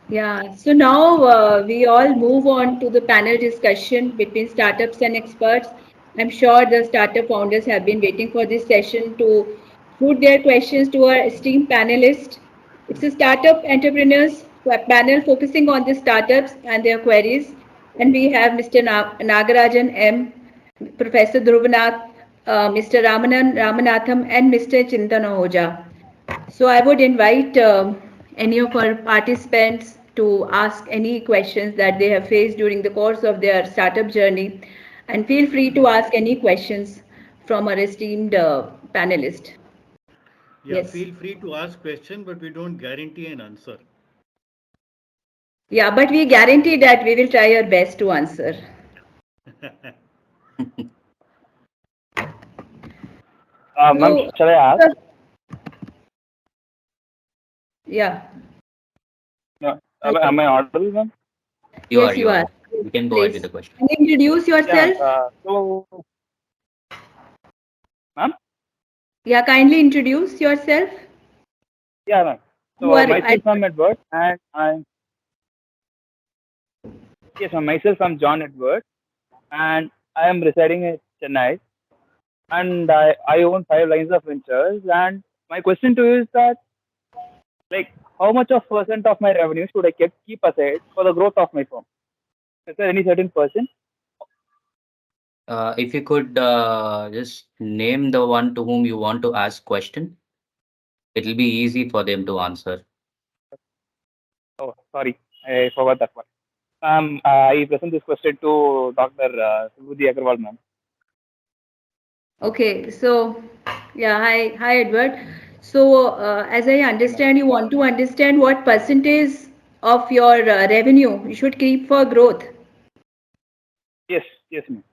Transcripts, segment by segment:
Yeah, so now we all move on to the panel discussion between startups and experts. I'm sure the startup founders have been waiting for this session to put their questions to our esteemed panelists. It's a startup entrepreneurs panel focusing on the startups and their queries. And we have Mr. Nagarajan M, Professor Dhruvanath, Mr. Ramanatham, and Mr. Chintan Ahoja. So I would invite any of our participants to ask any questions that they have faced during the course of their startup journey, and feel free to ask any questions from our esteemed panelist. Yeah, Yes. feel free to ask question, but we don't guarantee an answer. Yeah, but we guarantee that we will try our best to answer. Ma'am, So, shall I ask? yeah, Am hello. I audible, ma'am? You are, Yes, you you are. are. You can go ahead with Please. the question. Can you introduce Yeah, ma'am. yourself? Ma'am? Yeah, kindly introduce yourself. Yeah, ma'am. You So are. myself, I'm Edward, and myself, I'm John Edward, and I am residing in Chennai, and I own 5 lines of ventures. And my question to you is that, like, how much of percent of my revenue should I keep aside for the growth of my firm? Is there any certain percent? If you could just name the one to whom you want to ask question, it'll be easy for them to answer. Oh, sorry, I forgot that one. I present this question to Dr. Subudhi Agarwal, ma'am. Okay, so yeah, hi Edward. So as I Hi, ma'am. understand, you want to understand what percentage of your revenue you should keep for growth. Yes, yes, ma'am.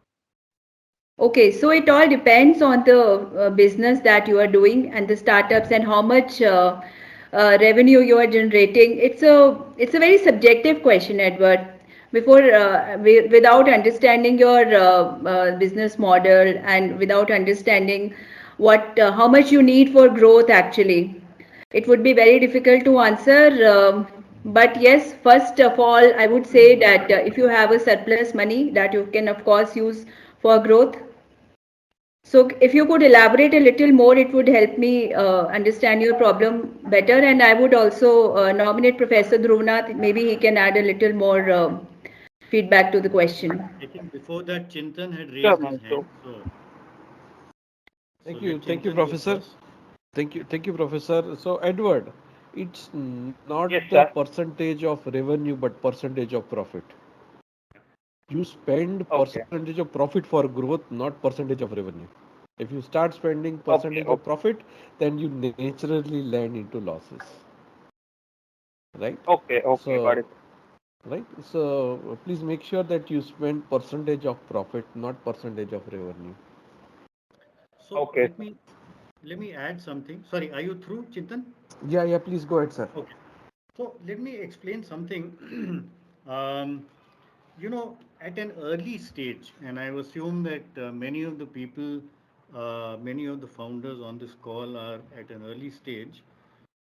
Okay, so it all depends on the business that you are doing and the startups and how much revenue you are generating. It's a very subjective question, Edward. Without understanding your business model and without understanding what how much you need for growth, actually, it would be very difficult to answer. But yes, first of all, I would say that if you have a surplus money that you can, of course, use for growth. So if you could elaborate a little more, it would help me understand your problem better. And I would also nominate Professor Dhruvanath. Maybe he can add a little more feedback to the question. I think before that, Chintan had Sure, raised his ma'am. hand. So let Thank you, Chintan go Professor. first. Thank you, Professor. So, Edward, it's Yes, not the sir. percentage of revenue, but percentage of profit. You spend Okay. percentage of profit for growth, not percentage of revenue. If you start spending Okay. percentage of Okay. profit, then you naturally land into losses, right? Okay. Okay. Got So, it. right. So, please make sure that you spend percentage of profit, not percentage of revenue. So Okay, sir. let me add something. Sorry, are you through, Chintan? Yeah, yeah. Please go ahead, sir. Okay. So let me explain something. um, at an early stage, and I assume that many of the people, many of the founders on this call are at an early stage.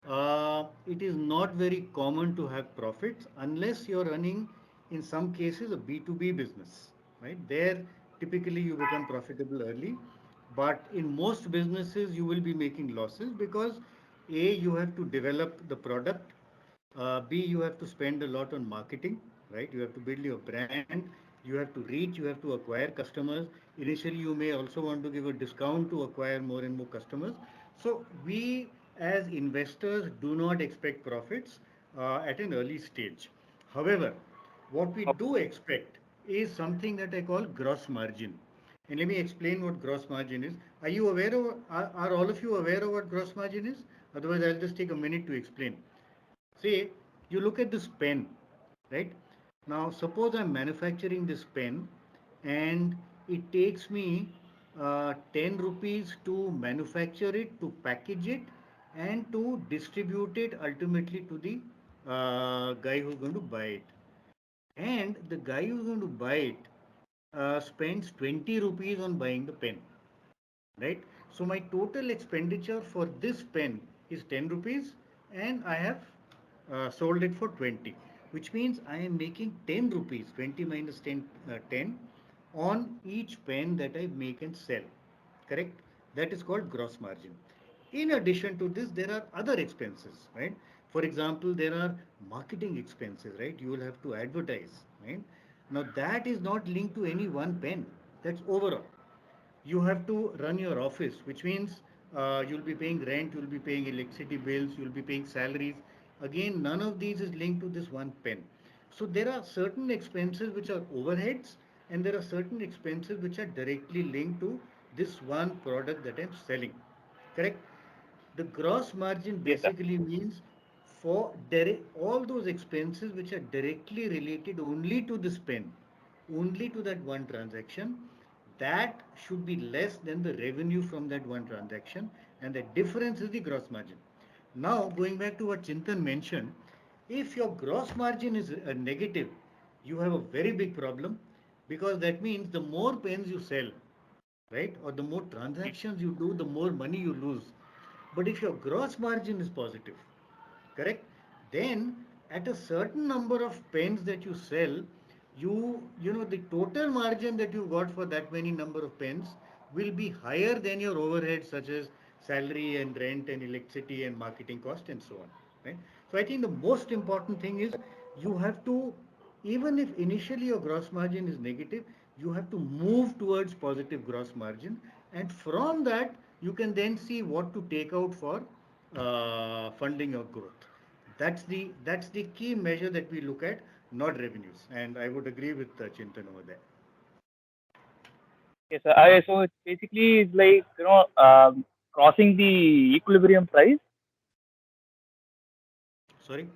It is not very common to have profits unless you're running, in some cases, a B2B business, right? There, typically, you become profitable early. But in most businesses, you will be making losses because A, you have to develop the product, B, you have to spend a lot on marketing, right? You have to build your brand, you have to reach, you have to acquire customers. Initially, you may also want to give a discount to acquire more and more customers. So, we as investors do not expect profits at an early stage. However, what we do expect is something that I call gross margin. And let me explain what gross margin is. Are you aware of, are all of you aware of what gross margin is? Otherwise, I'll just take a minute to explain. Say, you look at this pen, right? Now, suppose I'm manufacturing this pen and it takes me 10 rupees to manufacture it, to package it, and to distribute it ultimately to the guy who's going to buy it. And the guy who's going to buy it spends 20 rupees on buying the pen, right? So my total expenditure for this pen is 10 rupees and I have sold it for 20. which means I am making 10 rupees, 20 minus 10, 10 on each pen that I make and sell. Correct? That is called gross margin. In addition to this, there are other expenses, right? For example, there are marketing expenses, right? You will have to advertise, right? Now that is not linked to any one pen. That's overall. You have to run your office, which means you'll be paying rent, you'll be paying electricity bills, you'll be paying salaries. Again, none of these is linked to this one pen. So there are certain expenses which are overheads, and there are certain expenses which are directly linked to this one product that I'm selling. Correct? The gross margin Yes, sir. basically means for all those expenses which are directly related only to this pen, only to that one transaction, that should be less than the revenue from that one transaction, and the difference is the gross margin. Now, going back to what Chintan mentioned, if your gross margin is negative, you have a very big problem, because that means the more pens you sell, right, or the more transactions you do, the more money you lose. But if your gross margin is positive, correct, then at a certain number of pens that you sell, you know the total margin that you got for that many number of pens will be higher than your overheads, such as salary and rent and electricity and marketing cost and so on, right? So I think the most important thing is, you have to, even if initially your gross margin is negative, you have to move towards positive gross margin, and from that you can then see what to take out for funding your growth. That's the key measure that we look at, not revenues. And I would agree with Chintan over there. Yes, sir. So it's basically it's like crossing the equilibrium price. Sorry.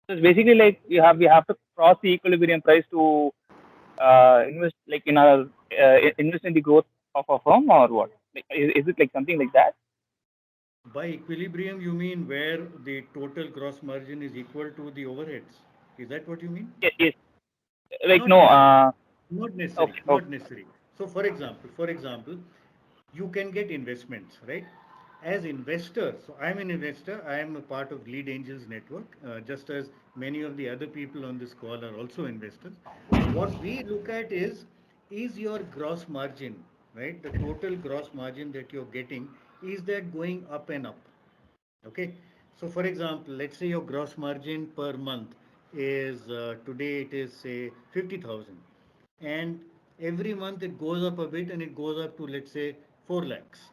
So it's basically like we have to cross the equilibrium price to invest like in our invest in the growth of a firm or what? Like, is it like something like that? By equilibrium, you mean where the total gross margin is equal to the overheads? Is that what you mean? Yes, yes. Like Not no. necessary. Not necessary. Okay, okay. Not necessary. So, for example, you can get investments, right? As investor, so I'm an investor. I am a part of Lead Angels Network, just as many of the other people on this call are also investors. What we look at is your gross margin, right? The total gross margin that you're getting, is that going up and up? Okay. So for example, let's say your gross margin per month is today it is say 50,000, and every month it goes up a bit and it goes up to, let's say, 4 lakhs.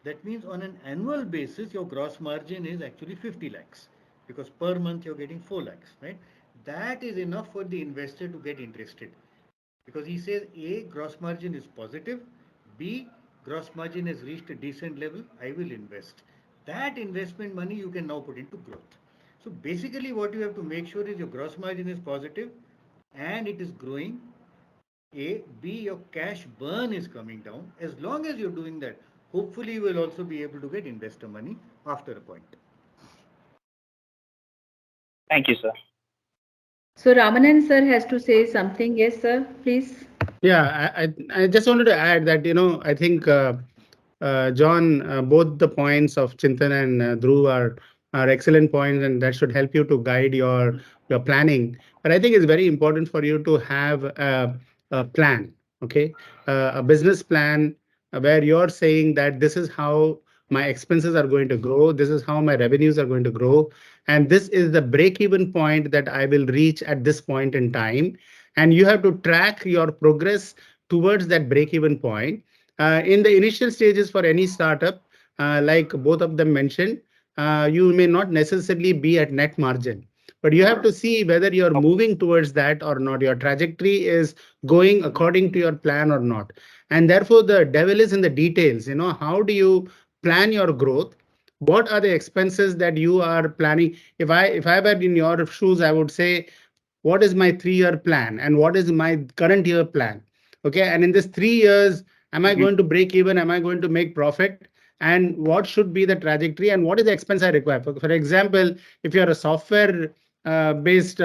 That means on an annual basis your gross margin is actually 50 lakhs, because per month you're getting 4 lakhs, right? That is enough for the investor to get interested, because he says, A, gross margin is positive, B, gross margin has reached a decent level, I will invest. That investment money you can now put into growth. So basically what you have to make sure is your gross margin is positive and it is growing. A, B, your cash burn is coming down. As long as you're doing that, hopefully you will also be able to get investor money after a point. Thank you, sir. So Ramanan sir has to say something. Yes, sir, please. Yeah, I just wanted to add that, I think, John, both the points of Chintan and Dhruv are excellent points, and that should help you to guide your planning. But I think it's very important for you to have a plan, okay? A business plan where you're saying that this is how my expenses are going to grow, this is how my revenues are going to grow, and this is the break-even point that I will reach at this point in time. And you have to track your progress towards that break-even point. In the initial stages for any startup, like both of them mentioned, you may not necessarily be at net margin, but you have to see whether you're moving towards that or not. Your trajectory is going according to your plan or not. And therefore, the devil is in the details. How do you plan your growth? What are the expenses that you are planning? If I were in your shoes, I would say, what is my 3-year plan and what is my current year plan? Okay, and in this 3 years, am I going to break even? Am I going to make profit? And what should be the trajectory and what is the expense I require? For example, if you're a software based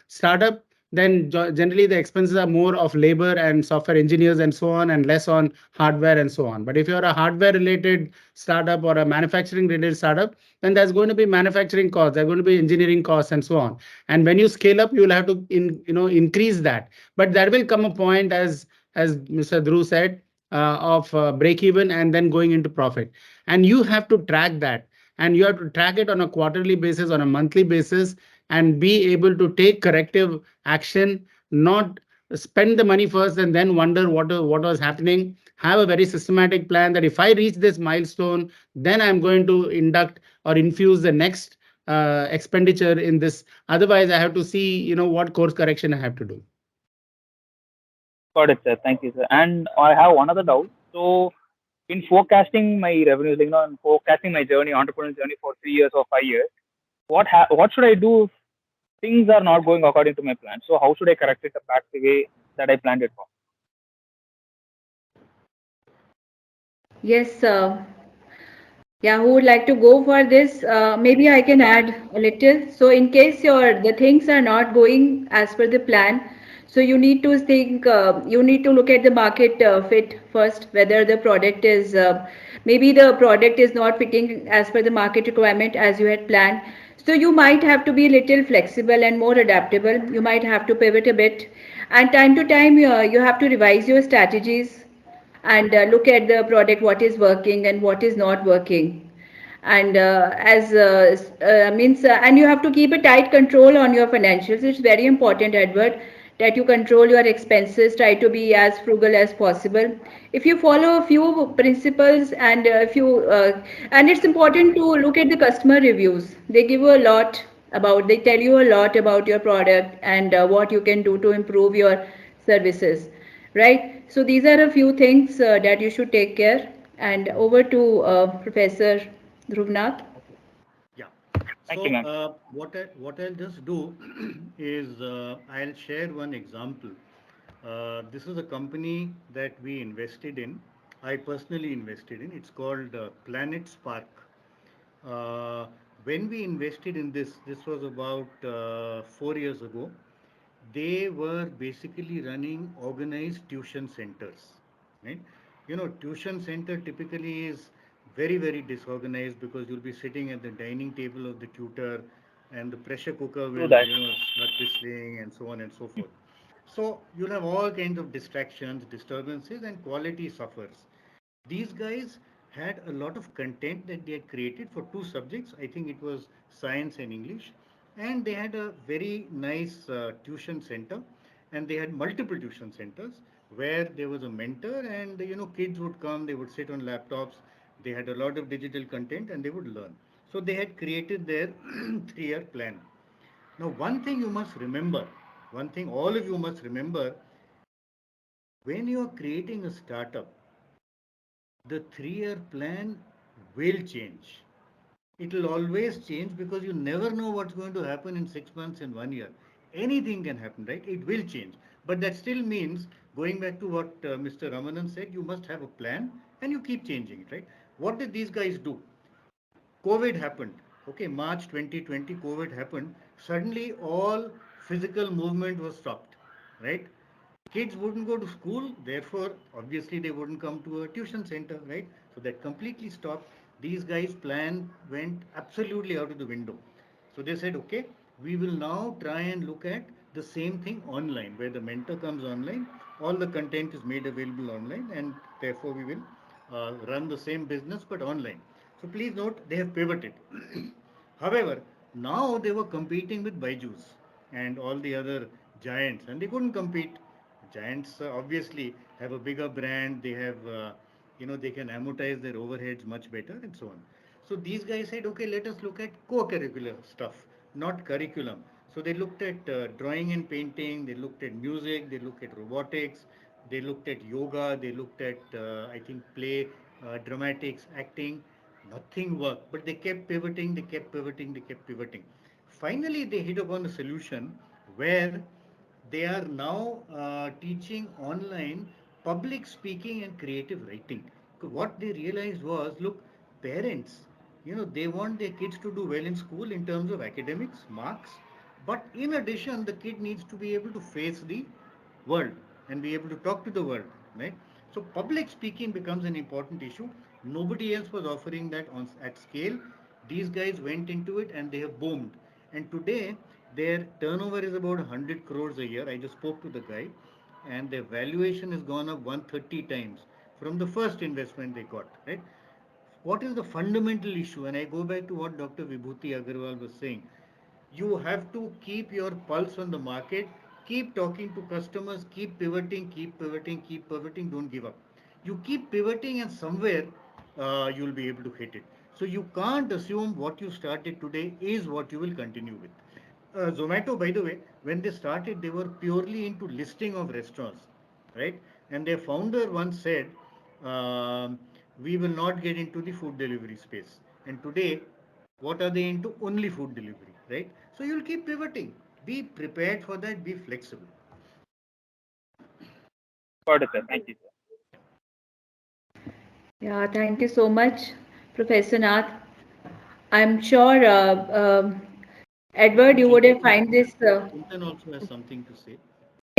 startup, then generally the expenses are more of labor and software engineers and so on, and less on hardware and so on. But if you're a hardware related startup or a manufacturing related startup, then there's going to be manufacturing costs, there's going to be engineering costs and so on. And when you scale up, you'll have to increase that. But there will come a point, as Mr. Dhruv said, of break even and then going into profit. And you have to track that, and you have to track it on a quarterly basis, on a monthly basis, and be able to take corrective action, not spend the money first and then wonder what was happening. Have a very systematic plan that if I reach this milestone, then I'm going to induct or infuse the next expenditure in this. Otherwise, I have to see, what course correction I have to do. Got it, sir. Thank you, sir. And I have one other doubt. So, in forecasting my revenues, in forecasting my journey, entrepreneurial journey for 3 years or 5 years, what should I do if things are not going according to my plan? So, how should I correct it back the way that I planned it for? Yes, yeah, who would like to go for this? Maybe I can add a little. So in case the things are not going as per the plan, so you need to think, you need to look at the market fit first, whether the product is, maybe the product is not fitting as per the market requirement as you had planned. So you might have to be a little flexible and more adaptable. You might have to pivot a bit, and time to time you have to revise your strategies and look at the product, what is working and what is not working. And as means and you have to keep a tight control on your financials. It's very important, Edward, that you control your expenses, try to be as frugal as possible. If you follow a few principles, and if you and it's important to look at the customer reviews. They give you a lot about, they tell you a lot about your product and what you can do to improve your services, right? So these are a few things that you should take care. And over to Professor Dhruvnath. Yeah. Thank you, So ma'am. what I'll just do is I'll share one example. This is a company that we invested in. I personally invested in. It's called Planet Spark. Uh, when we invested in this was about 4 years ago. They were basically running organized tuition centers, right? Tuition center typically is very, very disorganized because you'll be sitting at the dining table of the tutor and the pressure cooker Do will, that. start whistling and so on and so forth. So you'll have all kinds of distractions, disturbances, and quality suffers. These guys had a lot of content that they had created for two subjects. I think it was science and English. And they had a very nice tuition center. And they had multiple tuition centers where there was a mentor, and kids would come, they would sit on laptops. They had a lot of digital content and they would learn. So they had created their 3 year plan. Now, one thing you must remember, one thing all of you must remember, when you are creating a startup, the 3 year plan will change. It will always change because you never know what's going to happen in 6 months, in 1 year. Anything can happen, right? It will change. But that still means, going back to what Mr. Ramanan said, you must have a plan and you keep changing it, right? What did these guys do? COVID happened. Okay, March 2020, COVID happened. Suddenly, all physical movement was stopped, right? Kids wouldn't go to school, therefore, obviously, they wouldn't come to a tuition center, right? So that completely stopped. These guys' plan went absolutely out of the window. So they said, okay, we will now try and look at the same thing online, where the mentor comes online, all the content is made available online, and therefore we will run the same business but online. So please note, they have pivoted. However, now they were competing with Byju's and all the other giants, and they couldn't compete. Giants obviously have a bigger brand. They have, they can amortize their overheads much better, and so on. So these guys said, okay, let us look at co-curricular stuff, not curriculum. So they looked at drawing and painting. They looked at music. They looked at robotics. They looked at yoga. They looked at, I think, play, dramatics, acting. Nothing worked, but they kept pivoting. They kept pivoting. They kept pivoting. Finally, they hit upon a solution where they are now teaching online public speaking and creative writing. What they realized was, look, parents, they want their kids to do well in school in terms of academics, marks, But in addition, the kid needs to be able to face the world and be able to talk to the world, right? So public speaking becomes an important issue. Nobody else was offering that at scale. These guys went into it and they have boomed. And today their turnover is about 100 crores a year. I just spoke to the guy, and their valuation has gone up 130 times from the first investment they got, right? What is the fundamental issue? And I go back to what Dr. Vibhuti Agarwal was saying. You have to keep your pulse on the market, keep talking to customers, keep pivoting, keep pivoting, keep pivoting, don't give up. You keep pivoting, and somewhere you'll be able to hit it. So you can't assume what you started today is what you will continue with. Zomato, by the way, when they started, they were purely into listing of restaurants, right? And their founder once said, "We will not get into the food delivery space." And today, what are they into? Only food delivery, right? So you'll keep pivoting. Be prepared for that. Be flexible. Got it, sir. Thank you, sir. Yeah, thank you so much, Professor Nath. I'm sure, Edward, you would have find this. Chintan also has something to say.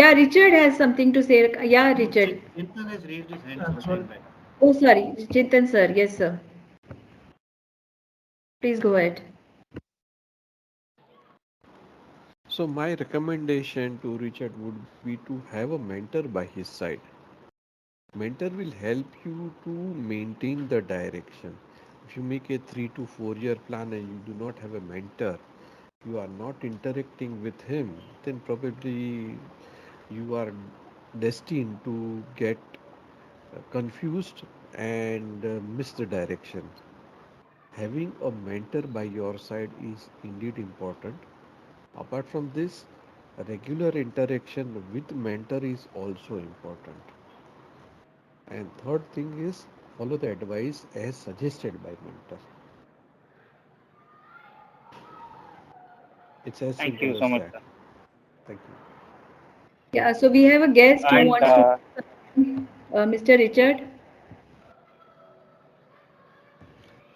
Yeah, Richard has something to say. Yeah, No, Richard. Chintan has raised his hand some time back. Oh, sorry, Chintan sir. Yes, sir. Please go ahead. So my recommendation to Richard would be to have a mentor by his side. Mentor will help you to maintain the direction. If you make a 3 to 4 year plan and you do not have a mentor, you are not interacting with him, then probably you are destined to get confused and miss the direction. Having a mentor by your side is indeed important. Apart from this, a regular interaction with mentor is also important. And third thing is follow the advice as suggested by mentor. It's as Thank simple you as so much, that. sir. Thank you. Yeah, so we have a guest who And wants to, Mr. Richard.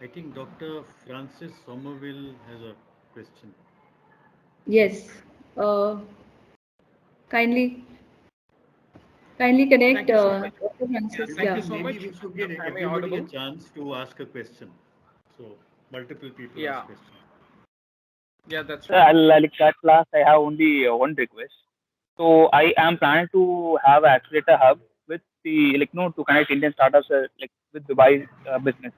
I think Dr. Francis Somerville has a question. Yes. Uh, kindly, kindly connect, Thank you so much. Dr. Francis. Thank I you Yeah. think so maybe much. we should give Am I everybody a audible? chance to ask a question. So multiple people ask Yeah, questions. yeah, that's sir, right. like that last, I have only one request. So I am planning to have an accelerator hub with the to connect Indian startups with Dubai business,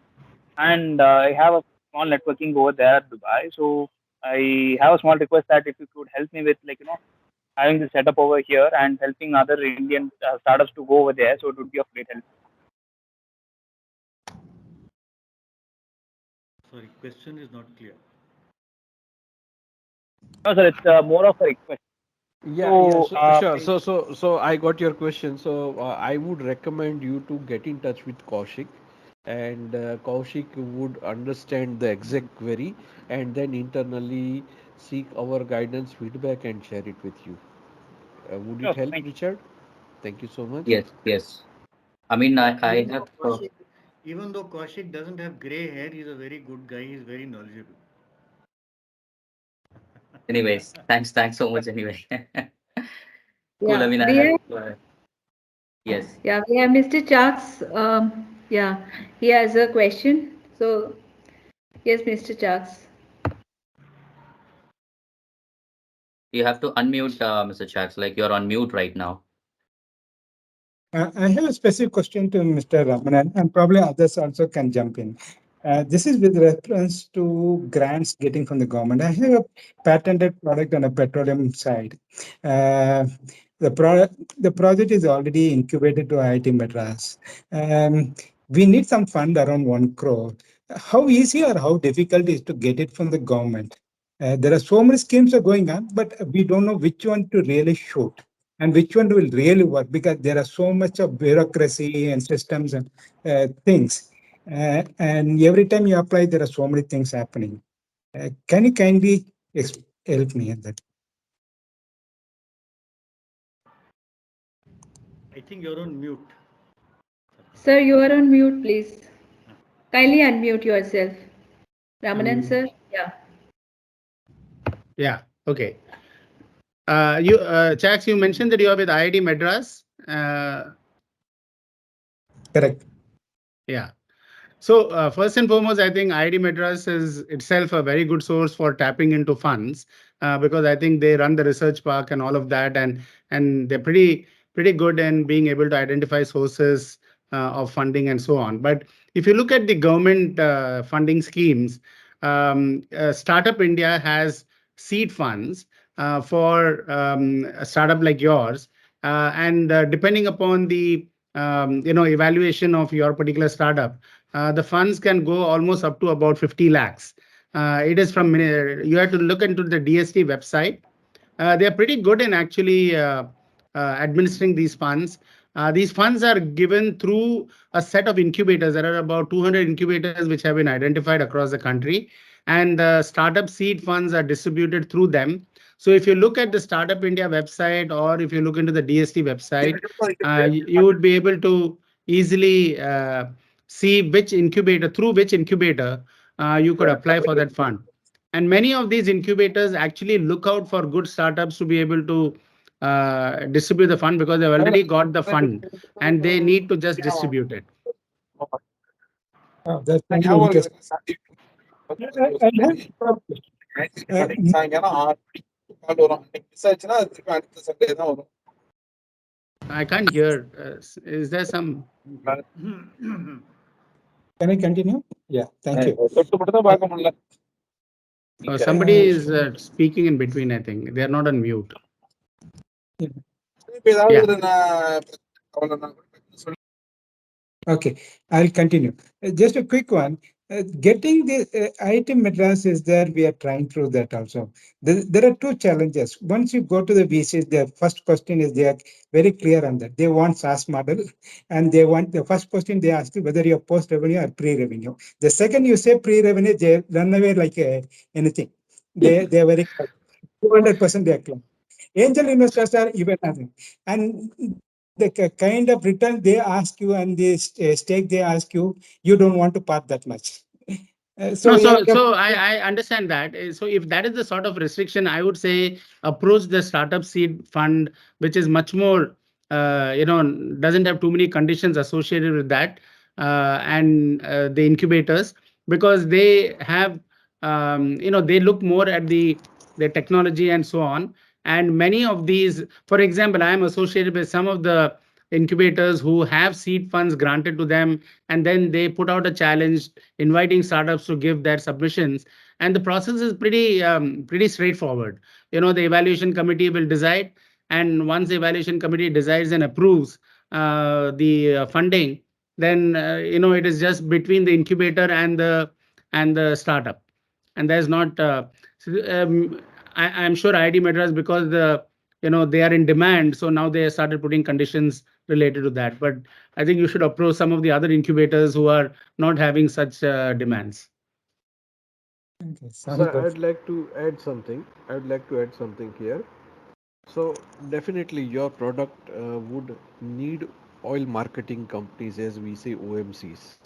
and I have a small networking over there at Dubai. So I have a small request that if you could help me with having the setup over here and helping other Indian startups to go over there, so it would be of great help. Sorry, question is not clear. No, sir, it's more of a request. Yeah, So sure. So I got your question. So I would recommend you to get in touch with Kaushik, and Kaushik would understand the exact query, and then internally seek our guidance, feedback, and share it with you. Would it sure, help, thank you. Richard? Thank you so much. Yes, yes. I mean, I Even have. though Kaushik, even though Kaushik doesn't have gray hair, he's a very good guy. He's very knowledgeable. Anyways, thanks so much. Anyway, cool. I Yeah, mean, I we have. have, Yes. yeah, we have Mr. Chucks. Yeah, he has a question. So, yes, Mr. Chucks. You have to unmute, Mr. Chaks. Like you're on mute right now. I have a specific question to Mr. Ramanan, and probably others also can jump in. This is with reference to grants getting from the government. I have a patented product on a petroleum side. The project is already incubated to IIT Madras. We need some fund around 1 crore. How easy or how difficult is to get it from the government? There are so many schemes are going on, but we don't know which one to really shoot and which one will really work, because there are so much of bureaucracy and systems and things. And every time you apply, there are so many things happening. Can you kindly help me in that? I think you're on mute. Sir, you are on mute, please. Kindly unmute yourself. Ramanan, sir. Yeah. Yeah. Okay. Chax, you mentioned that you are with IIT Madras. Correct. Yeah. So first and foremost, I think IIT Madras is itself a very good source for tapping into funds because I think they run the research park and all of that, and they're pretty good in being able to identify sources of funding and so on. But if you look at the government funding schemes, Startup India has seed funds for a startup like yours, and depending upon the evaluation of your particular startup, the funds can go almost up to about 50 lakhs. It is from, you have to look into the DST website. They are pretty good in actually administering these funds. These funds are given through a set of incubators. There are about 200 incubators which have been identified across the country, and the startup seed funds are distributed through them. So if you look at the Startup India website, or if you look into the DST website, you would be able to easily see through which incubator you could apply for that fund. And many of these incubators actually look out for good startups to be able to distribute the fund because they've already got the fund and they need to just distribute it. That's really interesting. I can't hear. Is there some? Can I continue? Yeah, thank you. Somebody is speaking in between, I think. They are not on mute. Yeah. Okay, I'll continue. Just a quick one. Getting the IIT Madras is there. We are trying through that also. There are two challenges. Once you go to the VCs, the first question is they are very clear on that. They want SaaS model, and they want the first question they ask you whether you're post revenue or pre revenue. The second you say pre revenue, they run away like anything. They are very 200% they are clear. Angel investors are even other. And the kind of return they ask you and the stake they ask you don't want to part that much. So I understand that. So if that is the sort of restriction, I would say approach the startup seed fund, which is much more, doesn't have too many conditions associated with that, and the incubators, because they have, they look more at the technology and so on. And many of these, for example, I am associated with some of the incubators who have seed funds granted to them, and then they put out a challenge inviting startups to give their submissions, and the process is pretty straightforward. The evaluation committee will decide, and once the evaluation committee decides and approves the funding, then it is just between the incubator and the startup, and there's not I'm sure IIT Madras, because they are in demand, so now they started putting conditions related to that. But I think you should approach some of the other incubators who are not having such demands. Okay, So I'd like to add something. Here. So definitely your product would need oil marketing companies, as we say OMCs,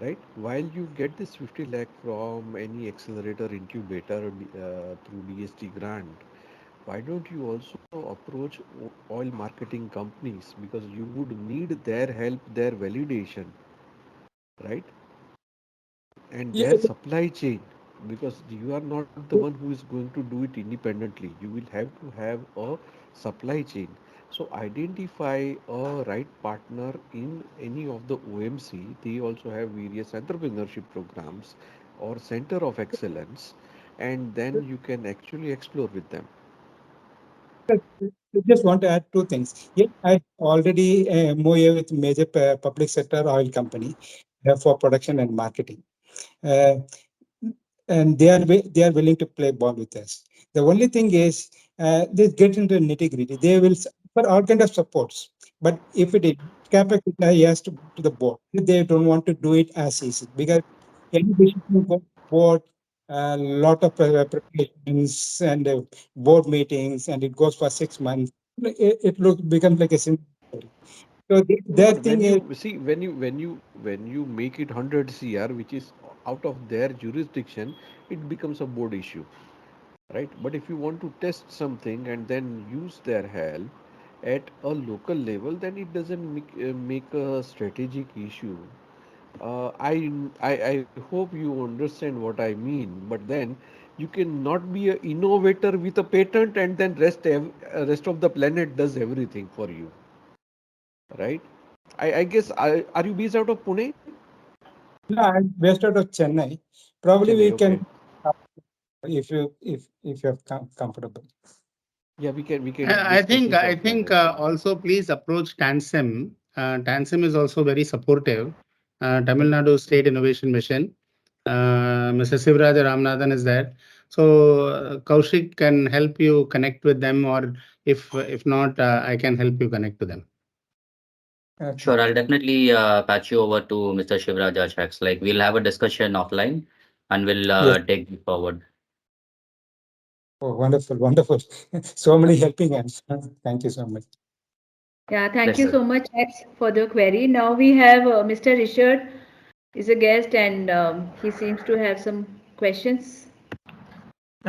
right? While you get this 50 lakh from any accelerator incubator through DST grant, why don't you also approach oil marketing companies, because you would need their help, their validation, right? And Yeah, their supply chain, because you are not the one who is going to do it independently. You will have to have a supply chain. So identify a right partner in any of the OMC. They also have various entrepreneurship programs or center of excellence, and then you can actually explore with them. I just want to add two things. Yeah, I already MOA with major public sector oil company for production and marketing. Uh, and they are willing to play ball with us. The only thing is they get into nitty gritty. They will for all kind of supports, but if it is capex, he has to go to the board. They don't want to do it as easy because any decision will go to board, a lot of preparations and board meetings, and it goes for 6 months. It becomes like a simple story. So No, their but when thing is. you see, when you make it 100 CR, which is out of their jurisdiction, it becomes a board issue. right? But if you want to test something and then use their help at a local level, then it doesn't make a strategic issue. I hope you understand what I mean. But then you cannot be an innovator with a patent and then rest of the planet does everything for you, right? I guess are you based out of Pune? No, I'm based out of Chennai. Probably Chennai, we can, okay. if you're comfortable. Yeah, we can I discuss think it I offline think as well. also please approach Tansim. Tansim is also very supportive. Tamil Nadu State Innovation Mission. Mr. Sivaraja Ramanathan is there. So Kaushik can help you connect with them, or if not, I can help you connect to them. Okay. Sure, I'll definitely patch you over to Mr. Shivraj Ashaks. Like we'll have a discussion offline and we'll Yes. take it forward. Oh, wonderful, wonderful. So many helping hands. Thank you so much. Yeah, thank Yes, you sir. so much X, for the query. Now we have Mr. Richard is a guest and he seems to have some questions.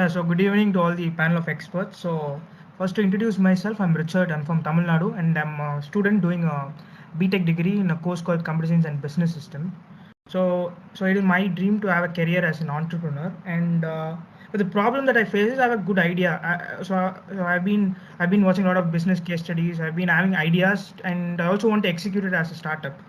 So good evening to all the panel of experts. So first to introduce myself, I'm Richard. I'm from Tamil Nadu and I'm a student doing a BTech degree in a course called Computer Science and Business System. So it is my dream to have a career as an entrepreneur. And but the problem that I face is I have a good idea. So I've been watching a lot of business case studies. I've been having ideas, and I also want to execute it as a startup.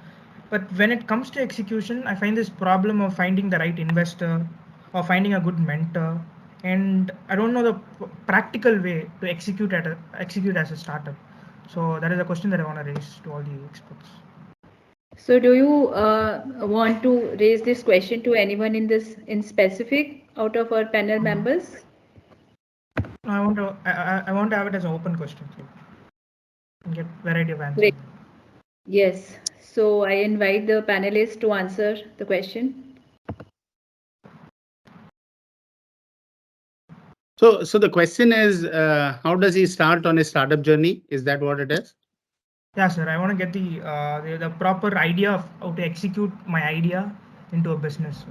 But when it comes to execution, I find this problem of finding the right investor or finding a good mentor, and I don't know the practical way to execute as a startup. So that is a question that I want to raise to all the experts. So do you want to raise this question to anyone in specific out of our panel members? I want to have it as an open question, so you can get variety of answers. Great. Yes. So I invite the panelists to answer the question. So the question is, how does he start on his startup journey? Is that what it is? Yeah, sir. I want to get the proper idea of how to execute my idea into a business.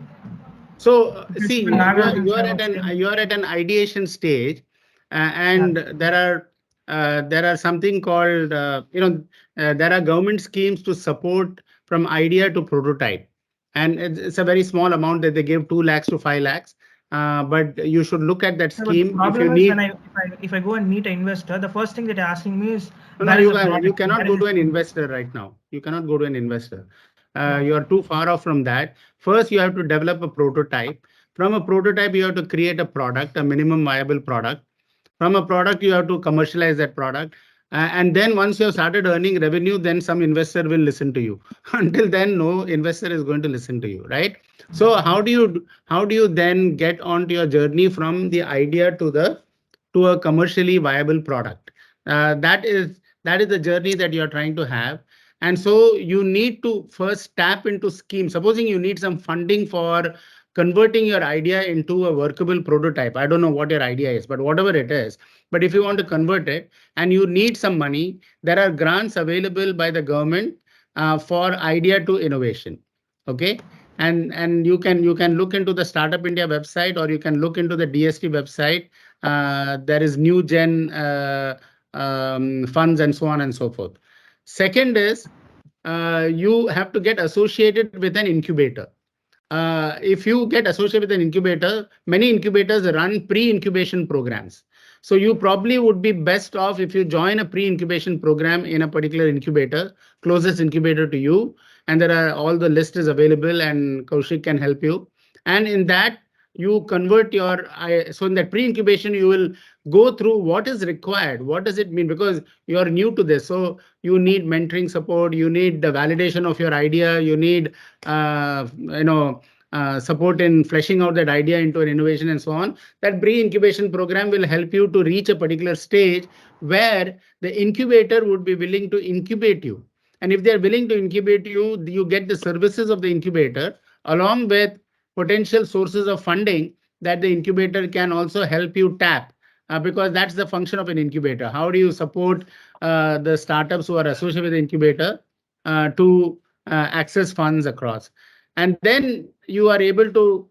So Because see, even Nagaraj you are was saying, you are at an ideation stage, yeah, and there are something called there are government schemes to support from idea to prototype, and it's a very small amount that they give 2 lakhs to 5 lakhs. But you should look at that yeah, but the scheme if you problem is when need. if I go and meet an investor, the first thing that they're asking me is No, where is the you product, cannot where go is to the an scheme? investor right now. You cannot go to an investor. Yeah. You are too far off from that. First, you have to develop a prototype. From a prototype, you have to create a product, a minimum viable product. From a product, you have to commercialize that product. And then once you have started earning revenue, then some investor will listen to you. Until then, no investor is going to listen to you, right? So how do you then get onto your journey from the idea to a commercially viable product? That is the journey that you are trying to have. And so you need to first tap into schemes. Supposing you need some funding for converting your idea into a workable prototype. I don't know what your idea is, but whatever it is. But if you want to convert it and you need some money, there are grants available by the government for idea to innovation. Okay. And you can look into the Startup India website, or you can look into the DST website. There is new gen funds and so on and so forth. Second is you have to get associated with an incubator. If you get associated with an incubator, many incubators run pre-incubation programs. So you probably would be best off if you join a pre-incubation program in a particular incubator, closest incubator to you, and there are all the list is available, and Kaushik can help you. And in that, you convert your so in that pre-incubation, you will go through what is required. What does it mean? Because you are new to this, so you need mentoring support, you need the validation of your idea, you need support in fleshing out that idea into an innovation and so on. That pre-incubation program will help you to reach a particular stage where the incubator would be willing to incubate you. And if they're willing to incubate you, you get the services of the incubator along with potential sources of funding that the incubator can also help you tap. Because that's the function of an incubator. How do you support the startups who are associated with the incubator to access funds across? And then you are able to,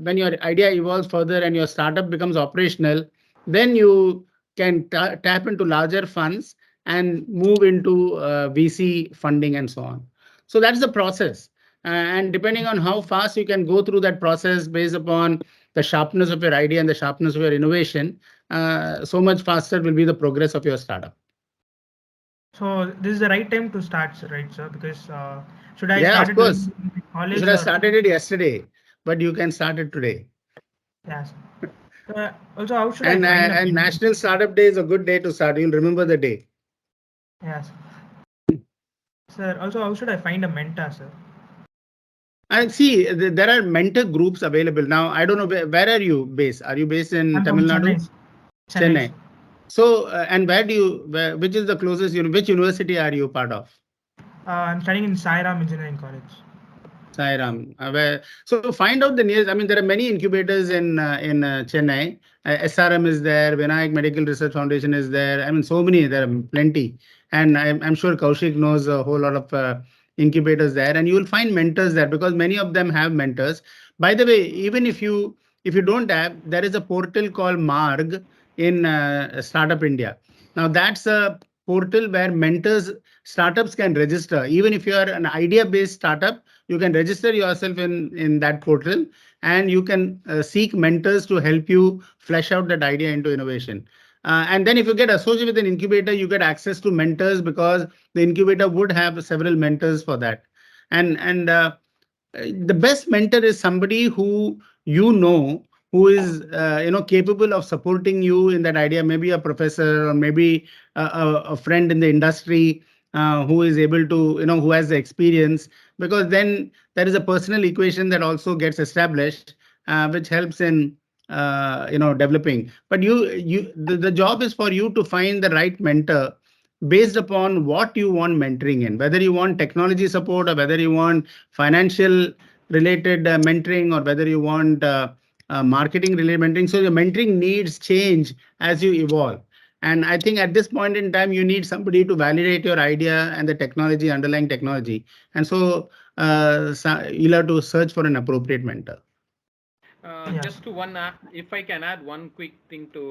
when your idea evolves further and your startup becomes operational, then you can tap into larger funds and move into VC funding and so on. So that's the process. And depending on how fast you can go through that process based upon the sharpness of your idea and the sharpness of your innovation, so much faster will be the progress of your startup. So this is the right time to start, right, sir? Because should I Yeah, start of it course. in You college should have or? started it yesterday, but you can start it today. Yes. Also, how should I find a And mentor? National Startup Day is a good day to start. You'll remember the day. Yes. Sir, also, how should I find a mentor, sir? And see, there are mentor groups available now. I don't know where are you based? Are you based in I'm Tamil from Nadu? Chennai. Chennai. Chennai. So, and where do you, which is the closest, which university are you part of? I'm studying in Sairam Engineering College. Sairam. So find out the nearest. I mean, there are many incubators in Chennai. SRM is there. Vinayak Medical Research Foundation is there. I mean, so many. There are plenty, and I'm sure Kaushik knows a whole lot of incubators there. And you will find mentors there because many of them have mentors. By the way, even if you don't have, there is a portal called Marg in Startup India. Now that's a portal where mentors startups can register. Even if you are an idea-based startup, you can register yourself in that portal, and you can seek mentors to help you flesh out that idea into innovation. And then if you get associated with an incubator, you get access to mentors because the incubator would have several mentors for that. And the best mentor is somebody who is capable of supporting you in that idea, maybe a professor or maybe a friend in the industry who is able to, who has the experience, because then there is a personal equation that also gets established, which helps in developing. But the job is for you to find the right mentor based upon what you want mentoring in, whether you want technology support or whether you want financial related mentoring or whether you want marketing related mentoring. So your mentoring needs change as you evolve. And I think at this point in time, you need somebody to validate your idea and the technology, underlying technology. And so you'll have to search for an appropriate mentor. Yes. Just to if I can add one quick thing to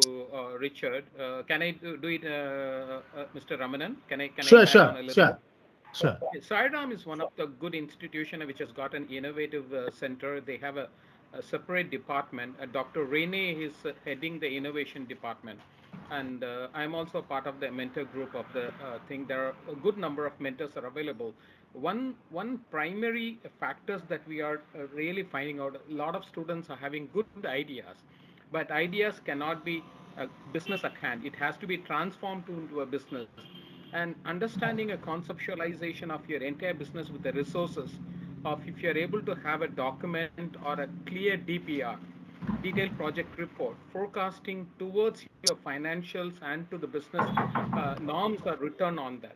Richard, can I do it, Mr. Ramanan? Can I Sure, add sure, on a little sure, bit? sure. Sairam is one of the good institution which has got an innovative center. They have a separate department. Dr. Rene is heading the innovation department, and I'm also part of the mentor group of the thing. There are a good number of mentors are available. One primary factors that we are really finding out, a lot of students are having good ideas, but ideas cannot be a business at hand. It has to be transformed into a business, and understanding a conceptualization of your entire business with the resources of, if you're able to have a document or a clear DPR, detailed project report, forecasting towards your financials and to the business norms are written on that,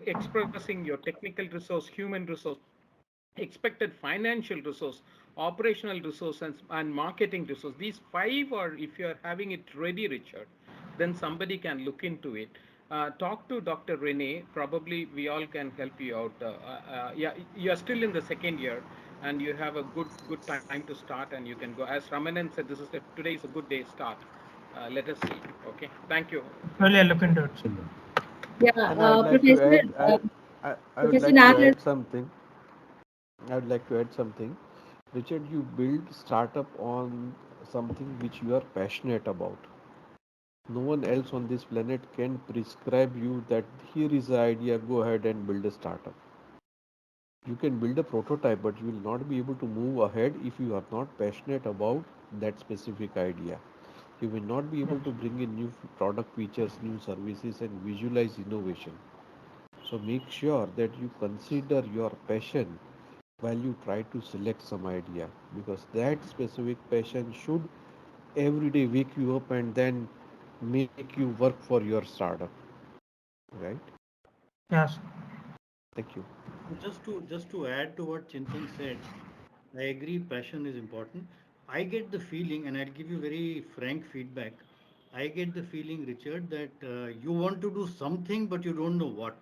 expressing your technical resource, human resource, expected financial resource, operational resource, and marketing resource. These five are, if you are having it ready, Richard, then somebody can look into it. Talk to Dr. Rene. Probably we all can help you out. Yeah, you are still in the second year, and you have a good time to start, and you can go. As Ramanan said, today is a good day start. Let us see. Okay. Thank you. Surely I'll look into it, sir. Yeah, And I would like to Professor, add, I would Professor like to Nagar. add something. I would like to add something. Richard, you build startup on something which you are passionate about. No one else on this planet can prescribe you that here is the idea, go ahead and build a startup. You can build a prototype, but you will not be able to move ahead if you are not passionate about that specific idea. You will not be able to bring in new product features, new services, and visualize innovation. So make sure that you consider your passion while you try to select some idea, because that specific passion should every day wake you up and then make you work for your startup. Right? Yes. Thank you. Just to add to what Chintan said, I agree passion is important. I get the feeling, and I'll give you very frank feedback. I get the feeling, Richard, that you want to do something, but you don't know what,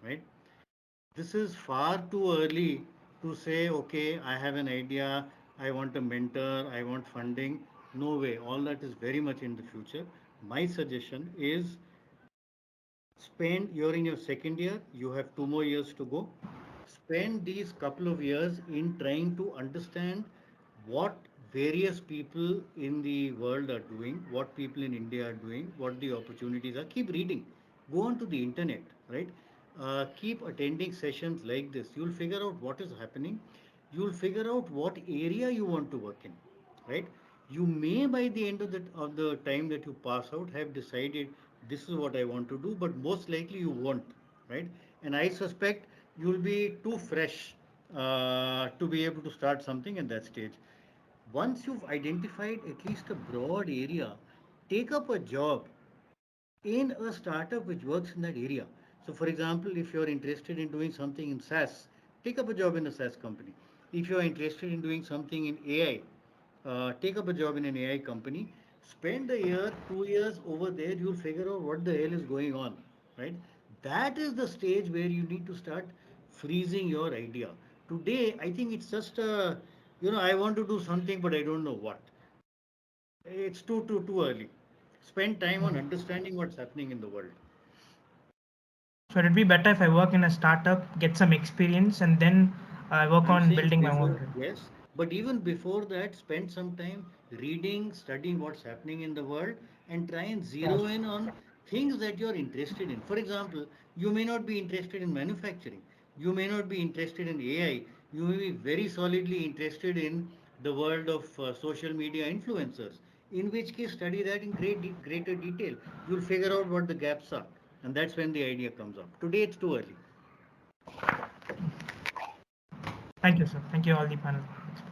right? This is far too early to say, okay, I have an idea, I want a mentor, I want funding. No way. All that is very much in the future. My suggestion is you're in your second year, you have 2 more years to go. Spend these couple of years in trying to understand what various people in the world are doing, what people in India are doing, what the opportunities are. Keep reading, go onto the internet, right? Keep attending sessions like this. You'll figure out what is happening. You'll figure out what area you want to work in, right? You may by the end of the time that you pass out have decided this is what I want to do, but most likely you won't, right? And I suspect you'll be too fresh to be able to start something at that stage. Once you've identified at least a broad area, take up a job in a startup which works in that area. So, for example, if you're interested in doing something in SaaS, take up a job in a SaaS company. If you're interested in doing something in AI, take up a job in an AI company. Spend a year, 2 years over there. You'll figure out what the hell is going on, right? That is the stage where you need to start freezing your idea. Today, I think it's just I want to do something, but I don't know what. It's too early. Spend time on Okay. understanding what's happening in the world. So it'd be better if I work in a startup, get some experience, and then I work I'm on saying building my own before, brand. yes, but even before that, spend some time reading, studying what's happening in the world, and try and Yeah. zero in on things that you're interested in. For example, you may not be interested in manufacturing, you may not be interested in AI, you may be very solidly interested in the world of social media influencers. In which case, study that in greater detail. You'll figure out what the gaps are, and that's when the idea comes up. Today, it's too early. Thank you, sir. Thank you, all the panel.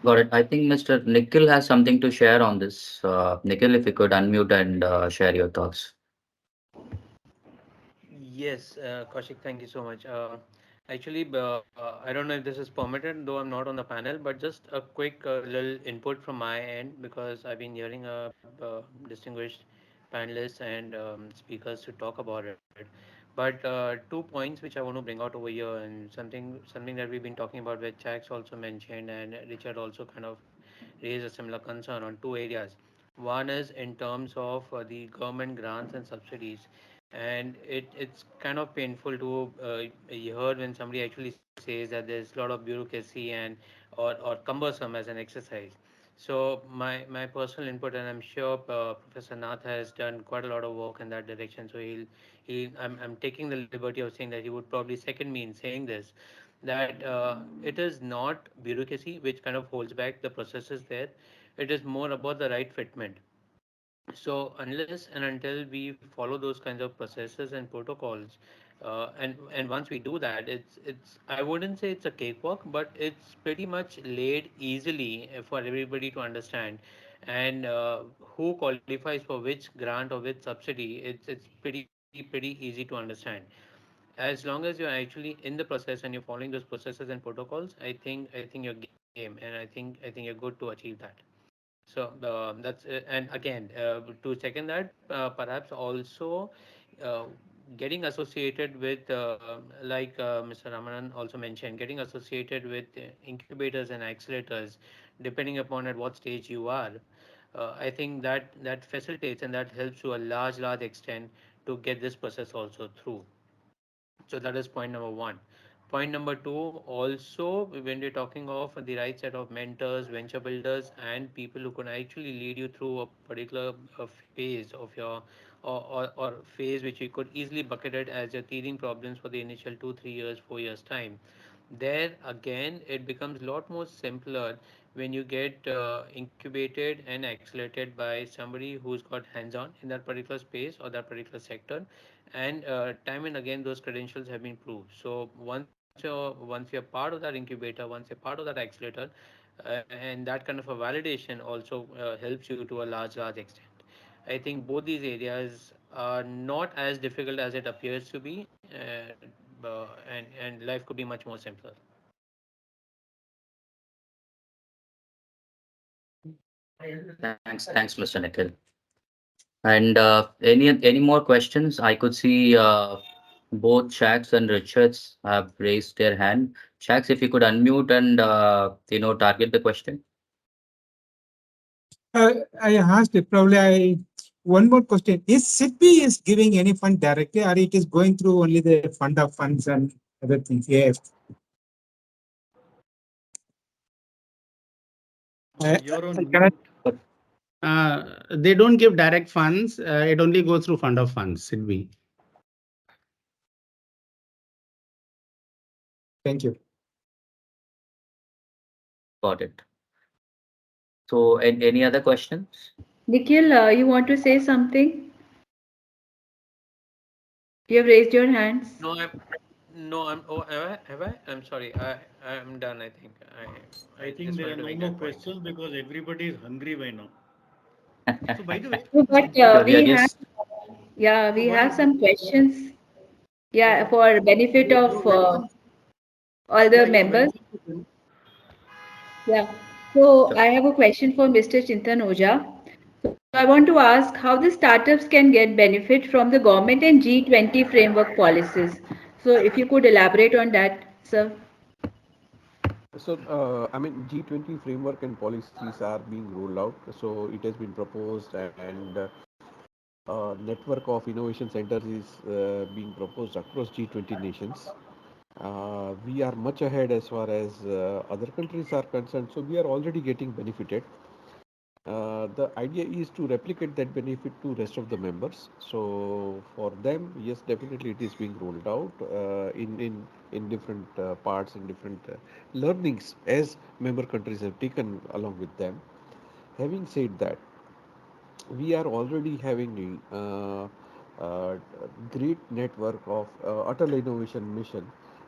Got it. I think Mr. Nikhil has something to share on this. Nikhil, if you could unmute and share your thoughts. Yes, Kaushik, thank you so much. Actually, I don't know if this is permitted, though I'm not on the panel, but just a quick little input from my end because I've been hearing distinguished panelists and speakers to talk about it. But 2 points which I want to bring out over here, and something that we've been talking about, which Chax also mentioned, and Richard also kind of raised a similar concern on two areas. One is in terms of the government grants and subsidies, and it's kind of painful to hear when somebody actually says that there's a lot of bureaucracy and or cumbersome as an exercise. So my personal input, and I'm sure Professor Nath has done quite a lot of work in that direction. So I'm taking the liberty of saying that he would probably second me in saying this, that it is not bureaucracy which kind of holds back the processes there. It is more about the right fitment. So unless and until we follow those kinds of processes and protocols, and once we do that, it's I wouldn't say it's a cakewalk, but it's pretty much laid easily for everybody to understand. And who qualifies for which grant or which subsidy, it's pretty easy to understand. As long as you're actually in the process and you're following those processes and protocols, I think you're game, and I think you're good to achieve that. So that's and again to second that, perhaps also uh, getting associated with like Mr. Ramanan also mentioned, getting associated with incubators and accelerators, depending upon at what stage you are. I think that facilitates and that helps to a large extent to get this process also through. So that is point number one. Point number two, also when we're talking of the right set of mentors, venture builders, and people who can actually lead you through a particular phase of your or phase which you could easily bucket it as your teething problems for the initial 2 3 years 4 years time. There again it becomes a lot more simpler when you get incubated and accelerated by somebody who's got hands-on in that particular space or that particular sector, and time and again those credentials have been proved. So once you're part of that incubator, once you're part of that accelerator, and that kind of a validation also helps you to a large extent. I think both these areas are not as difficult as it appears to be, and life could be much more simpler. Thanks, Mr. Nikhil. And any more questions? I could see both Shax and Richards have raised their hand. Shax, if you could unmute and target the question. I asked it, one more question. Is SIDBI is giving any fund directly or it is going through only the fund of funds and other things? Yeah. You're on Can I? mute. They don't give direct funds. It only goes through fund of funds, SIDBI. Thank you. Got it. So, any other questions? Nikhil, you want to say something? You have raised your hands. No, I'm. Oh, have I? I'm sorry. I'm done. I think. I I think just there are wanted to no make more that point. questions because everybody is hungry by now. So by the way, No, but So we are we have, just yeah, so we one have of the some questions. Yeah, yeah, for benefit you of mentioned all yeah the you members. mentioned Yeah. So sure. I have a question for Mr. Chintan Oja. So I want to ask how the startups can get benefit from the government and G20 framework policies. So if you could elaborate on that, sir. So, I mean, G20 framework and policies are being rolled out. So, it has been proposed, and network of innovation centers is being proposed across G20 nations. We are much ahead as far as other countries are concerned. So, we are already getting benefited. The idea is to replicate that benefit to rest of the members. So for them, yes, definitely it is being rolled out in different parts and different learnings as member countries have taken along with them. Having said that, we are already having a great network of Atal Innovation Mission,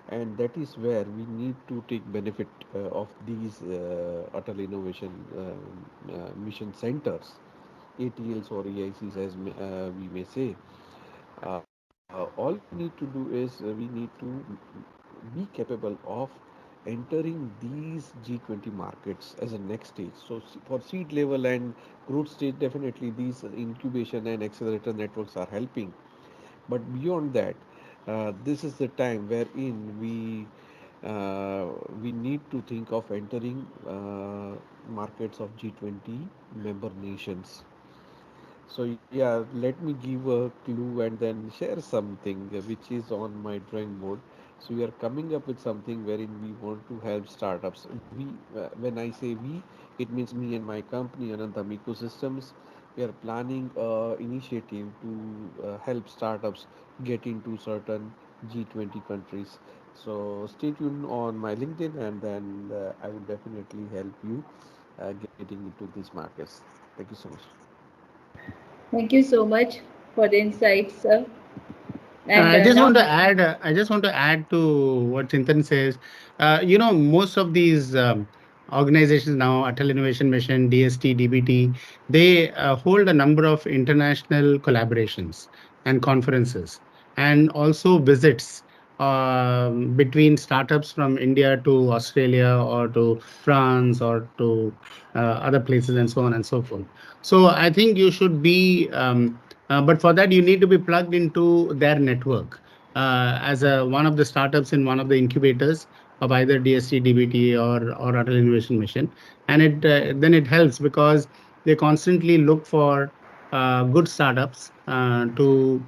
and that is where we need to take benefit of these Atal Innovation Mission centers, ATLs or EICs as we may say. All we need to do is we need to be capable of entering these G20 markets as a next stage. So for seed level and growth stage, definitely these incubation and accelerator networks are helping. But beyond that, this is the time wherein we need to think of entering markets of G20 member nations. So yeah, let me give a clue and then share something which is on my drawing board. So we are coming up with something wherein we want to help startups. When I say we, it means me and my company, Anantam Ecosystems. We are planning a initiative to help startups get into certain G20 countries. So stay tuned on my LinkedIn, and then I will definitely help you getting into these markets. Thank you so much. Thank you so much for the insights, sir. And I just now, want to add. I just want to add to what Chintan says. Most of these organizations now, Atal Innovation Mission, DST, DBT, they hold a number of international collaborations and conferences, and also visits between startups from India to Australia or to France or to other places, and so on and so forth. So I think you should be. But for that, you need to be plugged into their network as one of the startups in one of the incubators of either DST, DBT, or Atal Innovation Mission, and it then it helps because they constantly look for good startups to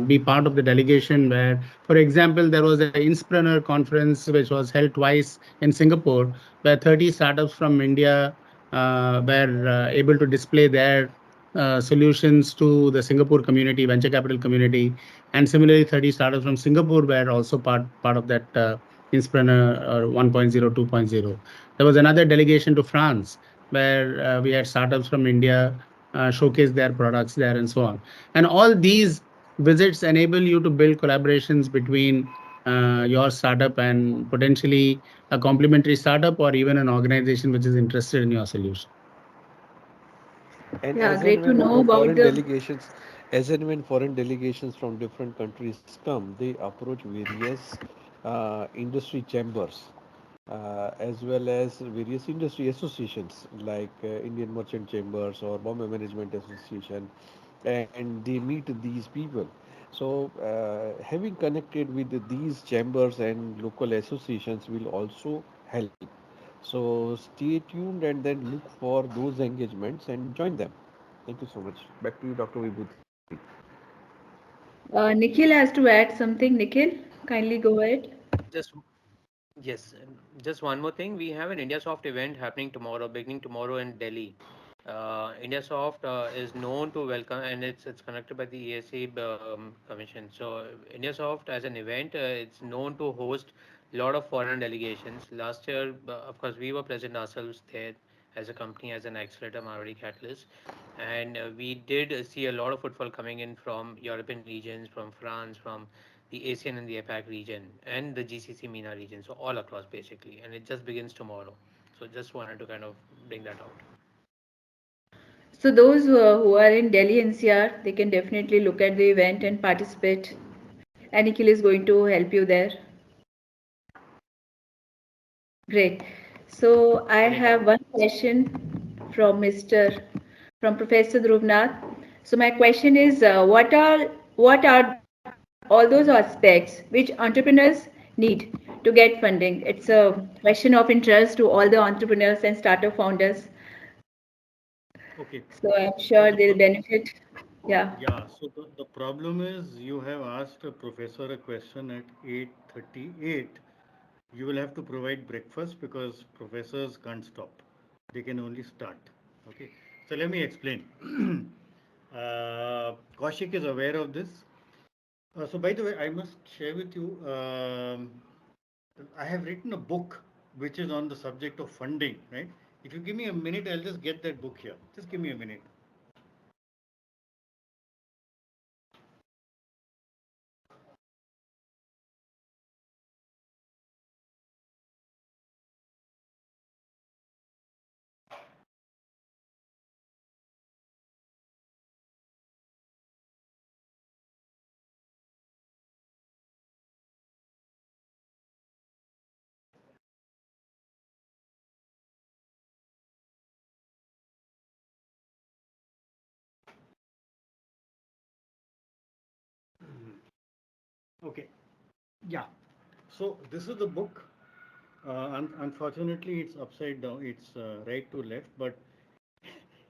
be part of the delegation. Where, for example, there was an Inspreneur conference which was held twice in Singapore, where 30 startups from India were able to display their solutions to the Singapore community, venture capital community, and similarly, 30 startups from Singapore were also part of that Inspreneur 1.0, 2.0. There was another delegation to France where we had startups from India showcase their products there and so on. And all these visits enable you to build collaborations between your startup and potentially a complementary startup or even an organization which is interested in your solution. And yeah, as and great to when know about foreign the. delegations, as and when foreign delegations from different countries come, they approach various industry chambers as well as various industry associations like Indian Merchant Chambers or Bombay Management Association, and they meet these people. So, having connected with these chambers and local associations will also help. So stay tuned and then look for those engagements and join them. Thank you so much. Back to you, Dr. Vibhuti. Nikhil has to add something. Nikhil, kindly go ahead. Just Yes, just one more thing. We have an IndiaSoft event happening tomorrow, beginning tomorrow in Delhi. IndiaSoft is known to welcome, and it's conducted by the ESA Commission. So IndiaSoft as an event, it's known to host a lot of foreign delegations. Last year, of course, we were present ourselves there as a company, as an accelerator Marwari Catalyst, and we did see a lot of footfall coming in from European regions, from France, from the ASEAN and the APAC region, and the GCC MENA region. So all across basically, and it just begins tomorrow. So just wanted to kind of bring that out. So those who are in Delhi NCR, they can definitely look at the event and participate. And Nikhil is going to help you there. Great. So I have one question from Professor Dhruvnath. So my question is, what are all those aspects which entrepreneurs need to get funding? It's a question of interest to all the entrepreneurs and startup founders. Okay. So I'm So sure the they'll benefit. Yeah. yeah, so the problem is you have asked a professor a question at 8:38. You will have to provide breakfast because professors can't stop. They can only start. Okay. So let me explain. Kaushik is aware of this. So by the way, I must share with you, I have written a book which is on the subject of funding, right? If you give me a minute, I'll just get that book here. Just give me a minute. Okay. Yeah. So this is the book. Unfortunately, it's upside down. It's right to left, but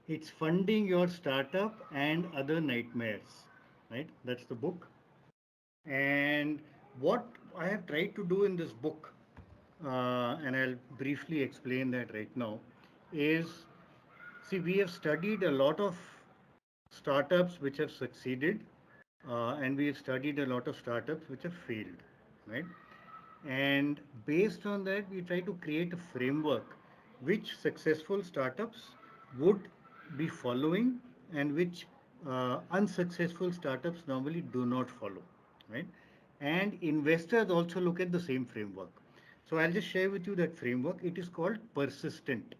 it's funding your startup and other nightmares, right? That's the book. And what I have tried to do in this book, and I'll briefly explain that right now, is see, we have studied a lot of startups which have succeeded, and we have studied a lot of startups which have failed, right? And based on that, we try to create a framework which successful startups would be following and which unsuccessful startups normally do not follow, right? And investors also look at the same framework. So I'll just share with you that framework. It is called Persistent.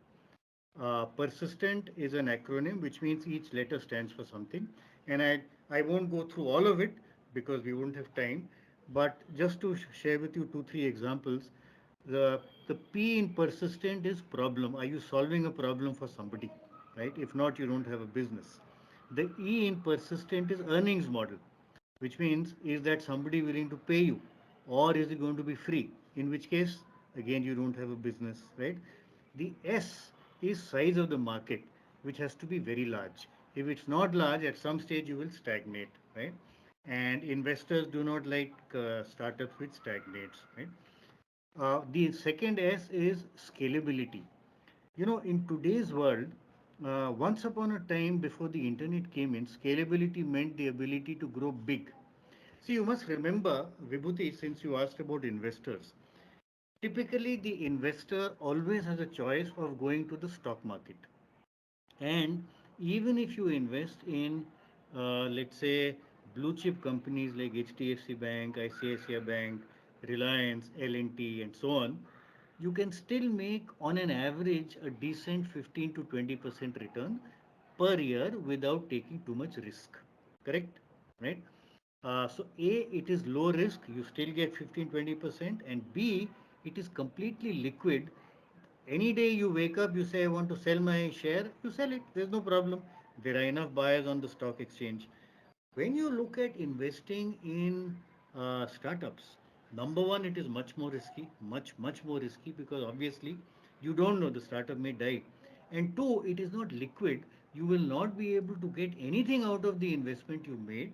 Persistent is an acronym which means each letter stands for something. And I won't go through all of it because we won't have time. But just to share with you two, three examples, the P in persistent is problem. Are you solving a problem for somebody? Right? If not, you don't have a business. The E in persistent is earnings model, which means is that somebody willing to pay you or is it going to be free? In which case, again, you don't have a business, right? The S is size of the market, which has to be very large. If it's not large, at some stage you will stagnate, right? And investors do not like startups which stagnates, right? The second S is scalability. You know, in today's world, once upon a time before the internet came in, scalability meant the ability to grow big. See, you must remember, Vibhuti, since you asked about investors, typically the investor always has a choice of going to the stock market. And even if you invest in, let's say, blue chip companies like HDFC Bank, ICICI Bank, Reliance, L&T, and so on, you can still make on an average a decent 15 to 20% return per year without taking too much risk. Correct? Right? So A, it is low risk, you still get 15-20%, and B, it is completely liquid. Any day you wake up, you say, I want to sell my share, you sell it, there's no problem. There are enough buyers on the stock exchange. When you look at investing in startups, number one, it is much more risky, much more risky because obviously You don't know, the startup may die. And two, it is not liquid. You will not be able to get anything out of the investment you made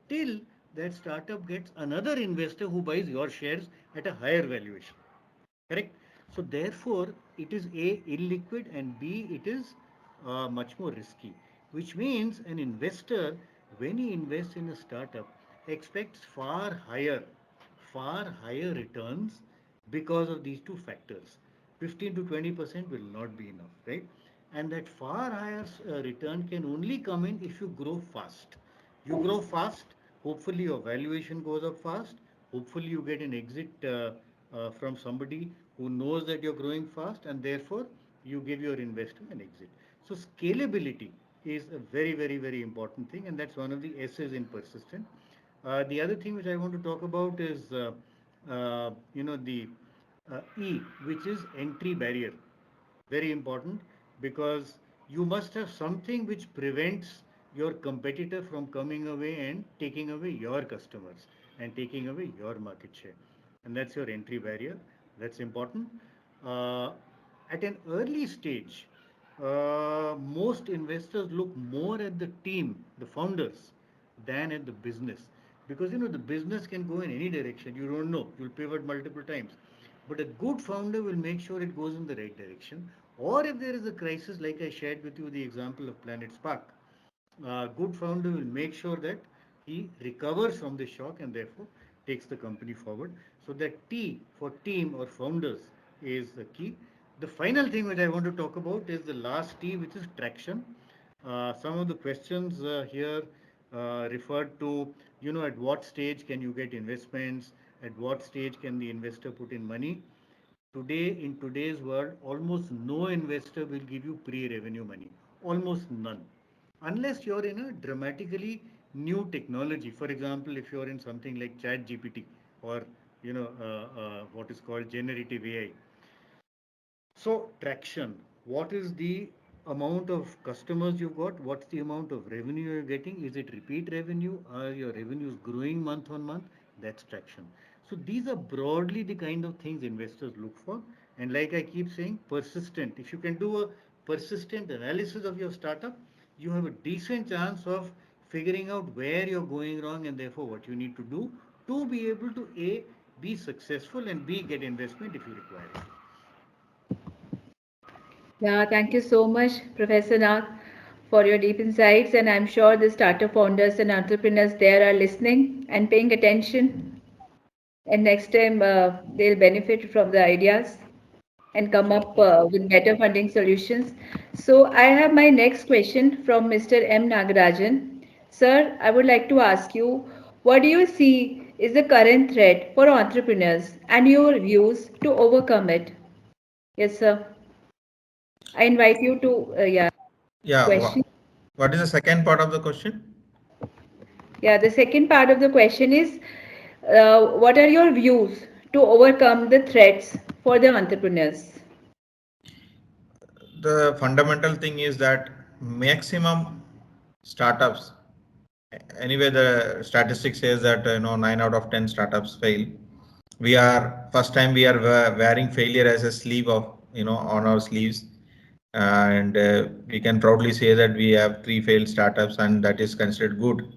till that startup gets another investor who buys your shares at a higher valuation. Correct? So therefore, it is A, illiquid, and B, it is much more risky. Which means an investor, when he invests in a startup, expects far higher returns because of these two factors. 15 to 20% will not be enough, right? And that far higher return can only come in if you grow fast. You grow fast, hopefully your valuation goes up fast, hopefully you get an exit from somebody who knows that you're growing fast, and therefore you give your investor an exit. So scalability is a very, very, very important thing, and that's one of the S's in persistent. The other thing which I want to talk about is, the E, which is entry barrier. Very important, because you must have something which prevents your competitor from coming away and taking away your customers and taking away your market share. And that's your entry barrier. That's important. Uh, at an early stage, most investors look more at the team, the founders, than at the business. Because the business can go in any direction. You don't know. You'll pivot multiple times. But a good founder will make sure it goes in the right direction. Or if there is a crisis, like I shared with you the example of Planet Spark, a good founder will make sure that he recovers from the shock and therefore takes the company forward. So that T for team or founders is the key. The final thing which I want to talk about is the last T, which is traction. Some of the questions here referred to, at what stage can you get investments? At what stage can the investor put in money? Today, in today's world, almost no investor will give you pre-revenue money. Almost none. Unless you're in a dramatically new technology. For example, if you're in something like Chat GPT or, what is called generative AI. So traction, what is the amount of customers you've got? What's the amount of revenue you're getting? Is it repeat revenue? Are your revenues growing month on month? That's traction. So these are broadly the kind of things investors look for. And like I keep saying, persistent. If you can do a persistent analysis of your startup, you have a decent chance of figuring out where you're going wrong and therefore what you need to do to be able to A, be successful, and B, get investment if you require it. Yeah, thank you so much, Professor Nath, for your deep insights. And I'm sure the startup founders and entrepreneurs there are listening and paying attention. And next time they'll benefit from the ideas and come up with better funding solutions. So I have my next question from Mr. M. Nagarajan. Sir, I would like to ask you, what do you see is the current threat for entrepreneurs and your views to overcome it? Yes, sir. I invite you to, Yeah. question. What is the second part of the question? Yeah, the second part of the question is, what are your views to overcome the threats for the entrepreneurs? The fundamental thing is that maximum startups, anyway, the statistics says that 9 out of 10 startups fail. We are first time we are wearing failure as a sleeve of on our sleeves, and we can proudly say that we have 3 failed startups, and that is considered good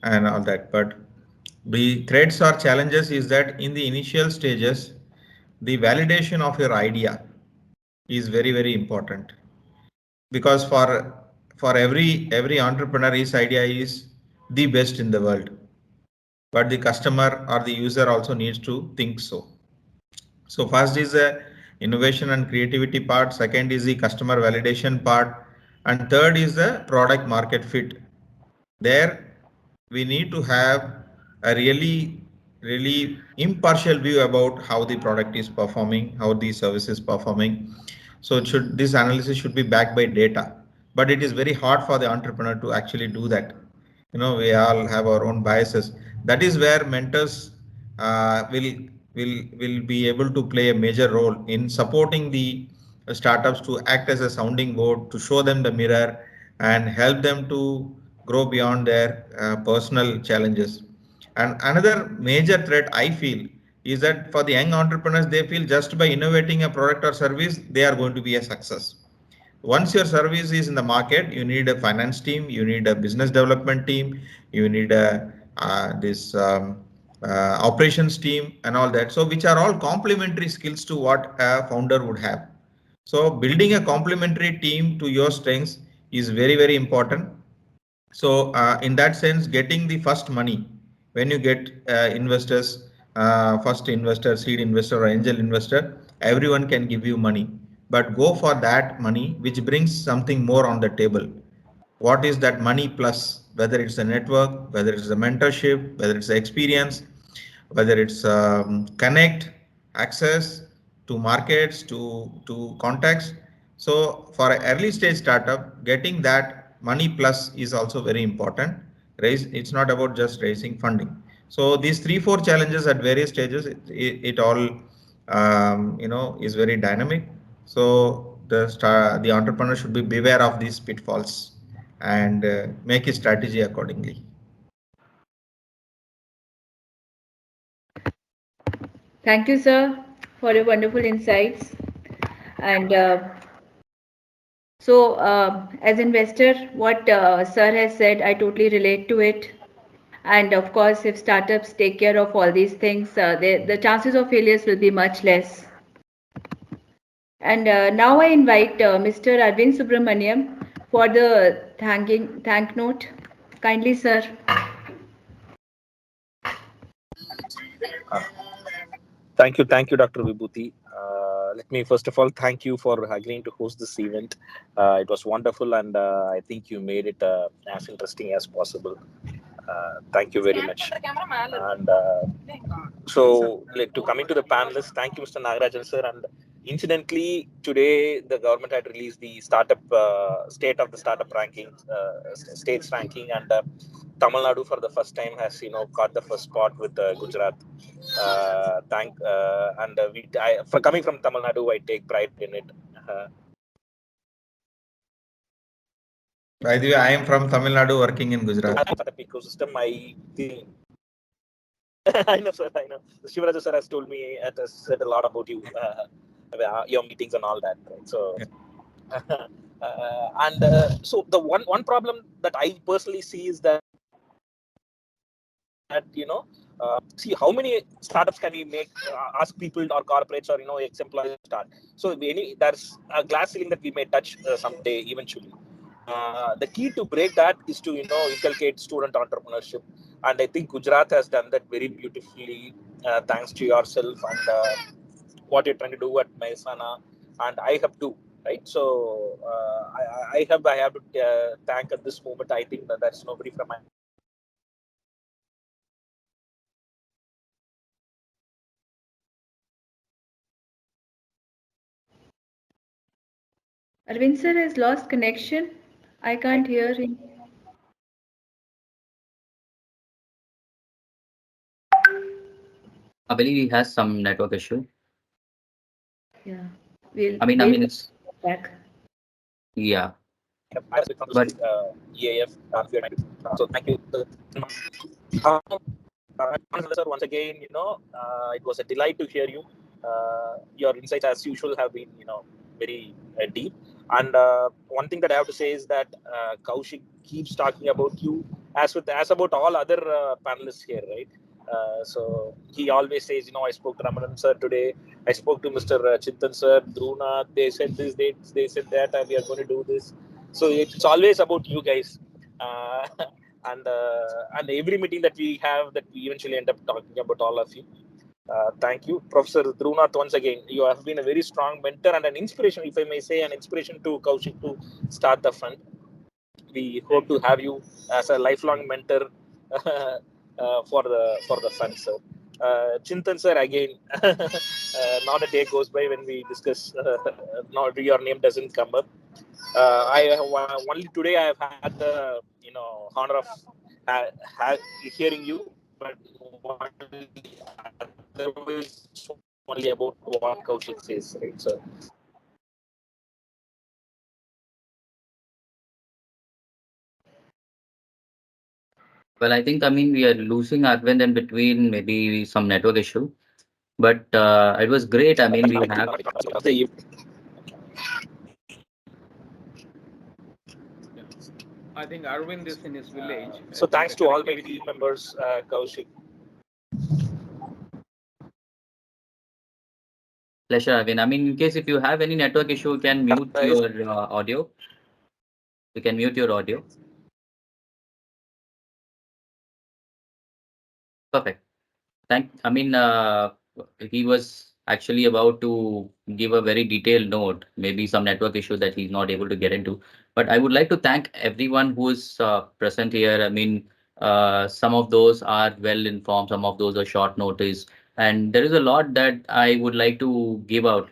and all that. But the threats or challenges is that in the initial stages, the validation of your idea is very, very important, because for every entrepreneur, his idea is the best in the world, but the customer or the user also needs to think so. So first is the innovation and creativity part, second is the customer validation part, and third is the product market fit. There we need to have a really impartial view about how the product is performing, how the service is performing. So this analysis should be backed by data, but it is very hard for the entrepreneur to actually do that. We all have our own biases. That is where mentors will be able to play a major role in supporting the startups to act as a sounding board, to show them the mirror and help them to grow beyond their personal challenges. And another major threat I feel is that for the young entrepreneurs, they feel just by innovating a product or service, they are going to be a success. Once your service is in the market, you need a finance team, you need a business development team, you need a this operations team and all that. So which are all complementary skills to what a founder would have. So building a complementary team to your strengths is very, very important. So in that sense, getting the first money, when you get investors, first investor, seed investor or angel investor, everyone can give you money, but go for that money which brings something more on the table. What is that money plus? Whether it's a network, whether it's a mentorship, whether it's experience, whether it's connect, access to markets, to contacts. So for an early stage startup, getting that money plus is also very important. It's not about just raising funding. So these 3-4 challenges at various stages, it all is very dynamic. So the entrepreneur should be beware of these pitfalls and make his strategy accordingly. Thank you, sir, for your wonderful insights. And as investor, what sir has said, I totally relate to it. And of course, if startups take care of all these things, the chances of failures will be much less. And now I invite Mr. Arvind Subramaniam for the thank note. Kindly, sir. Thank you, Dr. Vibhuti. Let me first of all thank you for agreeing to host this event. It was wonderful, and I think you made it as interesting as possible. Thank you very much. And to coming to the panelists, thank you, Mr. Nagarajan sir. And incidentally, today the government had released the startup state of the startup ranking, states ranking, and Tamil Nadu for the first time has got the first spot with Gujarat. For coming from Tamil Nadu, I take pride in it. By the way, I am from Tamil Nadu working in Gujarat. Ecosystem, I think. I know, sir. I know. Shivaraja sir has told me, has said a lot about you, your meetings and all that. Right? So, so the one problem that I personally see is that see how many startups can we make, ask people or corporates or ex-employees to start. So there's a glass ceiling that we may touch someday eventually. The key to break that is to inculcate student entrepreneurship, and I think Gujarat has done that very beautifully, thanks to yourself and what you're trying to do at Mehsana, and I have too, right? So I have to thank at this moment. I think that's nobody from my Arvind sir has lost connection. I can't hear him. I believe he has some network issue. Yeah. We'll I mean, it's back. Yeah. But EAF. So thank you. Once again, it was a delight to hear you. Your insights, as usual, have been, very deep. And one thing that I have to say is that Kaushik keeps talking about you as about all other panelists here, right? So he always says, I spoke to Ramanan sir today. I spoke to Mr. Chintan sir, Druna. They said this, they said that, and we are going to do this. So it's always about you guys. And every meeting that we have, that we eventually end up talking about all of you. Thank you, Professor Dhrunath. Once again, you have been a very strong mentor and an inspiration, if I may say, an inspiration to Kaushik to start the fund. We hope to have you as a lifelong mentor for the fund, sir. Chintan sir, again, not a day goes by when we discuss. Not your name doesn't come up. Only today I have had the honor of hearing you, but otherwise only about what Kaushik says, right? So. Well, I think, we are losing Arvind in between, maybe some network issue. But it was great. I mean, we have. I think Arvind is in his village. So I think thanks the to all my connectivity. team members, Kaushik. Pleasure, Arvind. I mean, in case if you have any network issue, you can mute your audio. You can mute your audio. Perfect. I mean, he was actually about to give a very detailed note, maybe some network issue that he's not able to get into. But I would like to thank everyone who is present here. I mean, some of those are well informed, some of those are short notice. And there is a lot that I would like to give out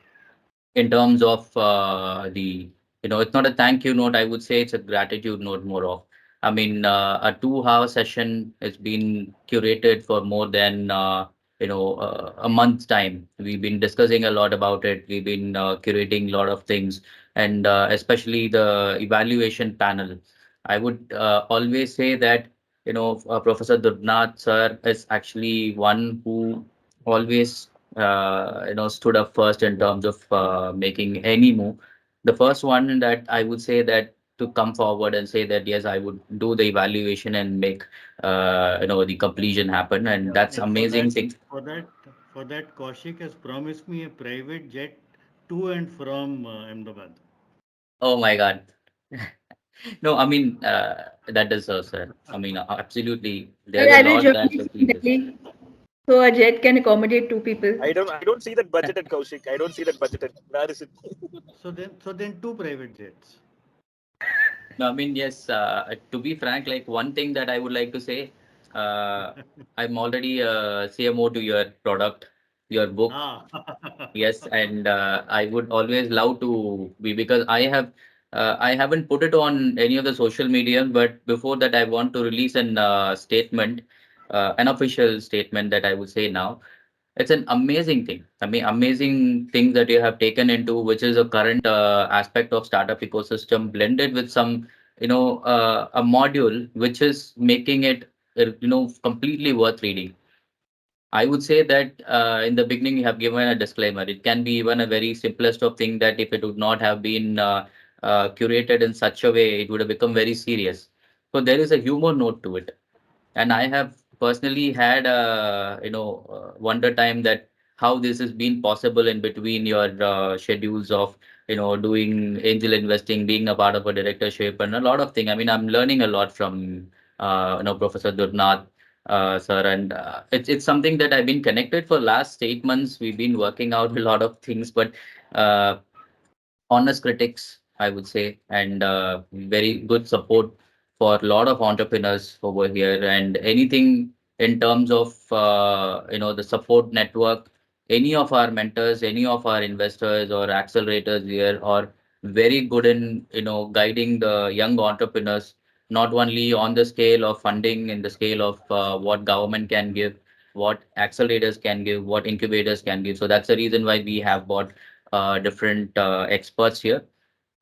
in terms of it's not a thank you note. I would say it's a gratitude note more of. I mean, a 2 hour session has been curated for more than a month's time. We've been discussing a lot about it. We've been curating a lot of things, and especially the evaluation panel. I would always say that Professor Durnath sir is actually one who always stood up first in terms of making any move. The first one that I would say that to come forward and say that yes, I would do the evaluation and make the completion happen, and that's And for amazing that, thing. for that, Kaushik has promised me a private jet to and from Ahmedabad. Oh my God. No, I mean that deserves sir. I mean absolutely. There's a I will lot join that you the in field is. Delhi. So a jet can accommodate two people. I don't see that budgeted, Kaushik. I don't see that budgeted. Where is it? So then two private jets. No, I mean, yes, to be frank, like one thing that I would like to say, uh, I'm already a CMO to your product, your book. Ah. Yes, and I would always love to be because I haven't put it on any of the social media, but before that, I want to release an statement, an official statement that I would say now. It's an amazing thing. I mean, amazing thing that you have taken into, which is a current aspect of startup ecosystem, blended with some, a module which is making it, completely worth reading. I would say that in the beginning you have given a disclaimer. It can be even a very simplest of thing that if it would not have been curated in such a way, it would have become very serious. So there is a humor note to it, and I have personally had a wonder time that how this has been possible in between your schedules of doing angel investing, being a part of a directorship, and a lot of things. I mean, I'm learning a lot from Professor Durnath sir, and it's something that I've been connected for last 8 months. We've been working out a lot of things, but uh, honest critics, I would say, and very good support for a lot of entrepreneurs over here. And anything in terms of the support network, any of our mentors, any of our investors or accelerators here are very good in guiding the young entrepreneurs, not only on the scale of funding, in the scale of what government can give, what accelerators can give, what incubators can give. So that's the reason why we have bought different experts here.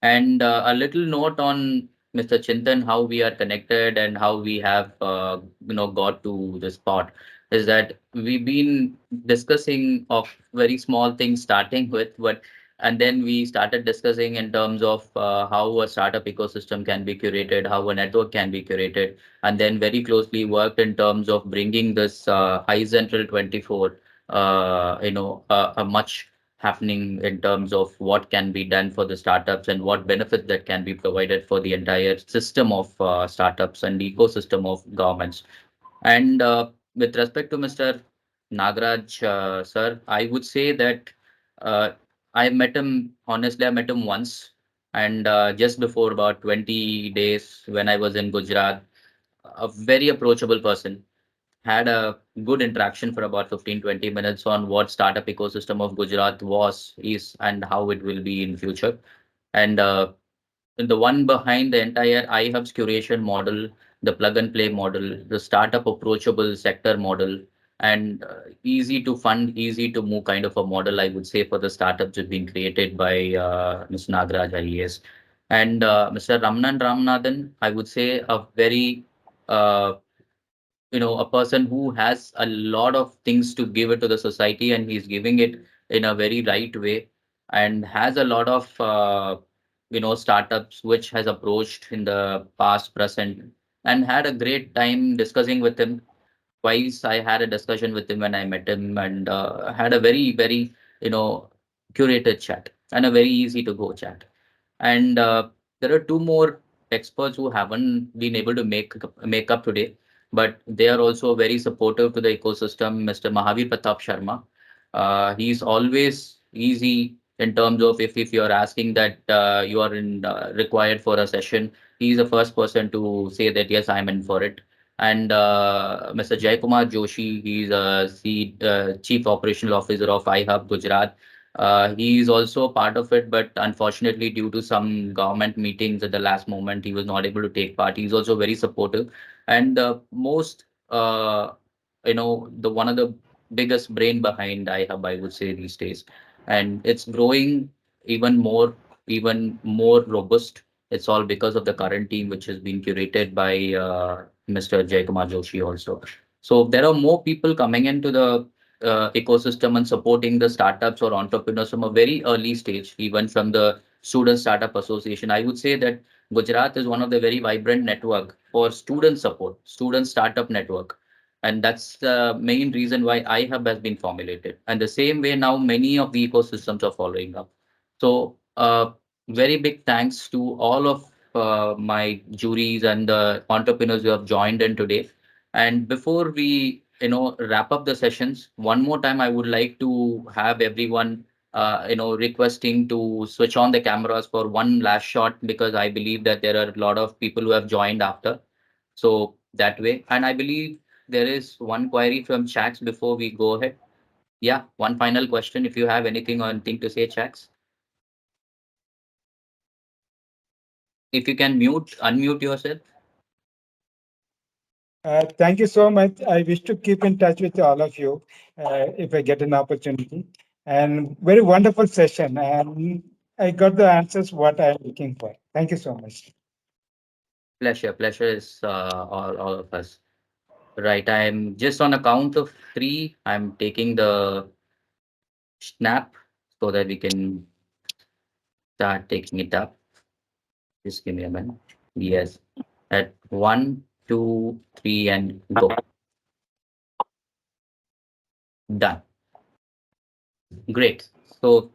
And a little note on Mr. Chintan, how we are connected and how we have got to the spot is that we've been discussing of very small things starting with, but and then we started discussing in terms of how a startup ecosystem can be curated, how a network can be curated, and then very closely worked in terms of bringing this High Central 24, a much happening in terms of what can be done for the startups and what benefits that can be provided for the entire system of startups and ecosystem of governments. And with respect to Mr. Nagaraj, sir, I would say that uh, I met him, honestly, I met him once. And just before about 20 days when I was in Gujarat, a very approachable person, had a good interaction for about 15-20 minutes on what startup ecosystem of Gujarat was, is, and how it will be in future. And the one behind the entire iHub's curation model, the plug and play model, the startup approachable sector model, and easy to fund, easy to move kind of a model, I would say, for the startups that have been created by Mr. Nagaraj IAS. And Mr. Ramnan Ramanathan, I would say a very uh, a person who has a lot of things to give it to the society, and he's giving it in a very right way, and has a lot of startups which has approached in the past, present, and had a great time discussing with him. Twice I had a discussion with him when I met him, and had a very, very, curated chat and a very easy to go chat. And there are two more experts who haven't been able to make up today, but they are also very supportive to the ecosystem. Mr. Mahavir Pratap Sharma, he's always easy in terms of if you're asking that you are required for a session, he's the first person to say that yes, I'm in for it. And Mr. Jaykumar Joshi, he's Chief Operational Officer of iHub Gujarat. He is also part of it, but unfortunately, due to some government meetings at the last moment, he was not able to take part. He's also very supportive, and most, the one of the biggest brain behind iHub, I would say these days, and it's growing even more robust. It's all because of the current team, which has been curated by Mr. Jaykumar Joshi also. So there are more people coming into the ecosystem and supporting the startups or entrepreneurs from a very early stage, even from the Student Startup Association. I would say that Gujarat is one of the very vibrant network for student support, student startup network. And that's the main reason why iHub has been formulated. And the same way now many of the ecosystems are following up. So very big thanks to all of my juries and the entrepreneurs who have joined in today. And before we wrap up the sessions, one more time I would like to have everyone requesting to switch on the cameras for one last shot, because I believe that there are a lot of people who have joined after. So that way, and I believe there is one query from Chax before we go ahead. Yeah, one final question. If you have anything or anything to say, Chax, if you can unmute yourself. Thank you so much. I wish to keep in touch with all of you if I get an opportunity. And very wonderful session. And I got the answers what I'm looking for. Thank you so much. Pleasure is all of us. Right, I'm just on a count of 3. I'm taking the snap so that we can start taking it up. Just give me a minute. Yes, at 1, 2, 3, and go. Done. Great. So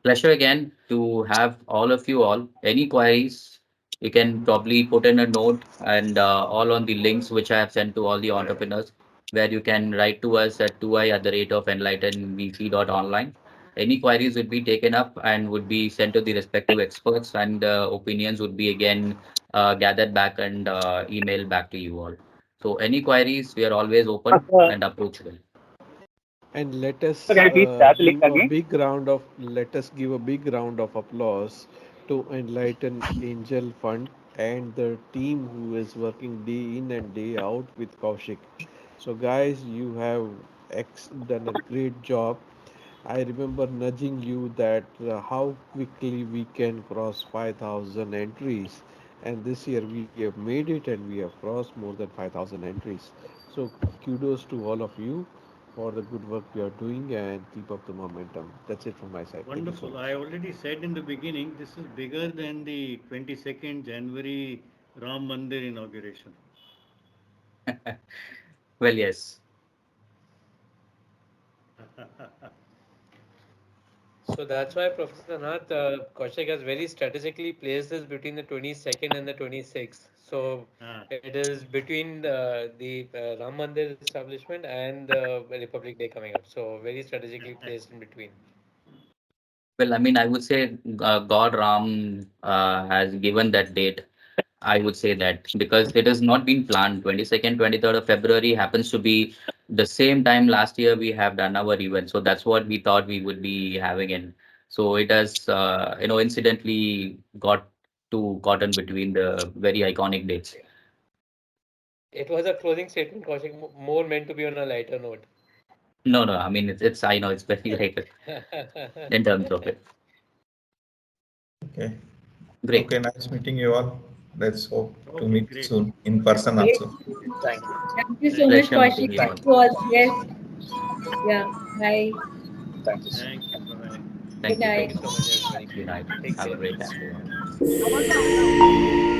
pleasure again to have all of you all. Any queries, you can probably put in a note, and all on the links which I have sent to all the entrepreneurs, where you can write to us at 2i@enlightenvc.online. Any queries would be taken up and would be sent to the respective experts, and opinions would be again gathered back and emailed back to you all. So any queries, we are always open and approachable. And let us So can you please share the link give a again? big round of applause to Enlighten Angel Fund and the team who is working day in and day out with Kaushik. So guys, you have done a great job. I remember nudging you that how quickly we can cross 5,000 entries, and this year we have made it and we have crossed more than 5,000 entries. So kudos to all of you for the good work you are doing, and keep up the momentum. That's it from my side. Thank you so Wonderful. much. I already said in the beginning, this is bigger than the 22nd January Ram Mandir inauguration. Well, yes. So that's why Professor Nath, Kaushik has very strategically placed this between the 22nd and the 26th. So Ah, it is between the Ram Mandir establishment and the Republic Day coming up. So very strategically placed in between. Well, I mean, I would say God Ram has given that date. I would say that because it has not been planned. 22nd, 23rd of February happens to be the same time last year we have done our event. So that's what we thought we would be having in. So it has, incidentally gotten between the very iconic dates. It was a closing statement, Kaushik, more meant to be on a lighter note. No, I mean, I know it's very light in terms of it. Okay. Great. Okay, nice meeting you all. Let's hope to Okay, meet great. soon in person Great. also. Thank you. Thank you so much, Pleasure meeting Kaushik. you all. Thank you all. Yes. Yeah. Bye. Thank you. Thank you. Bye. Good Thank you night. so Thank you so much, everybody. much. Good night. Take Have a care. great day.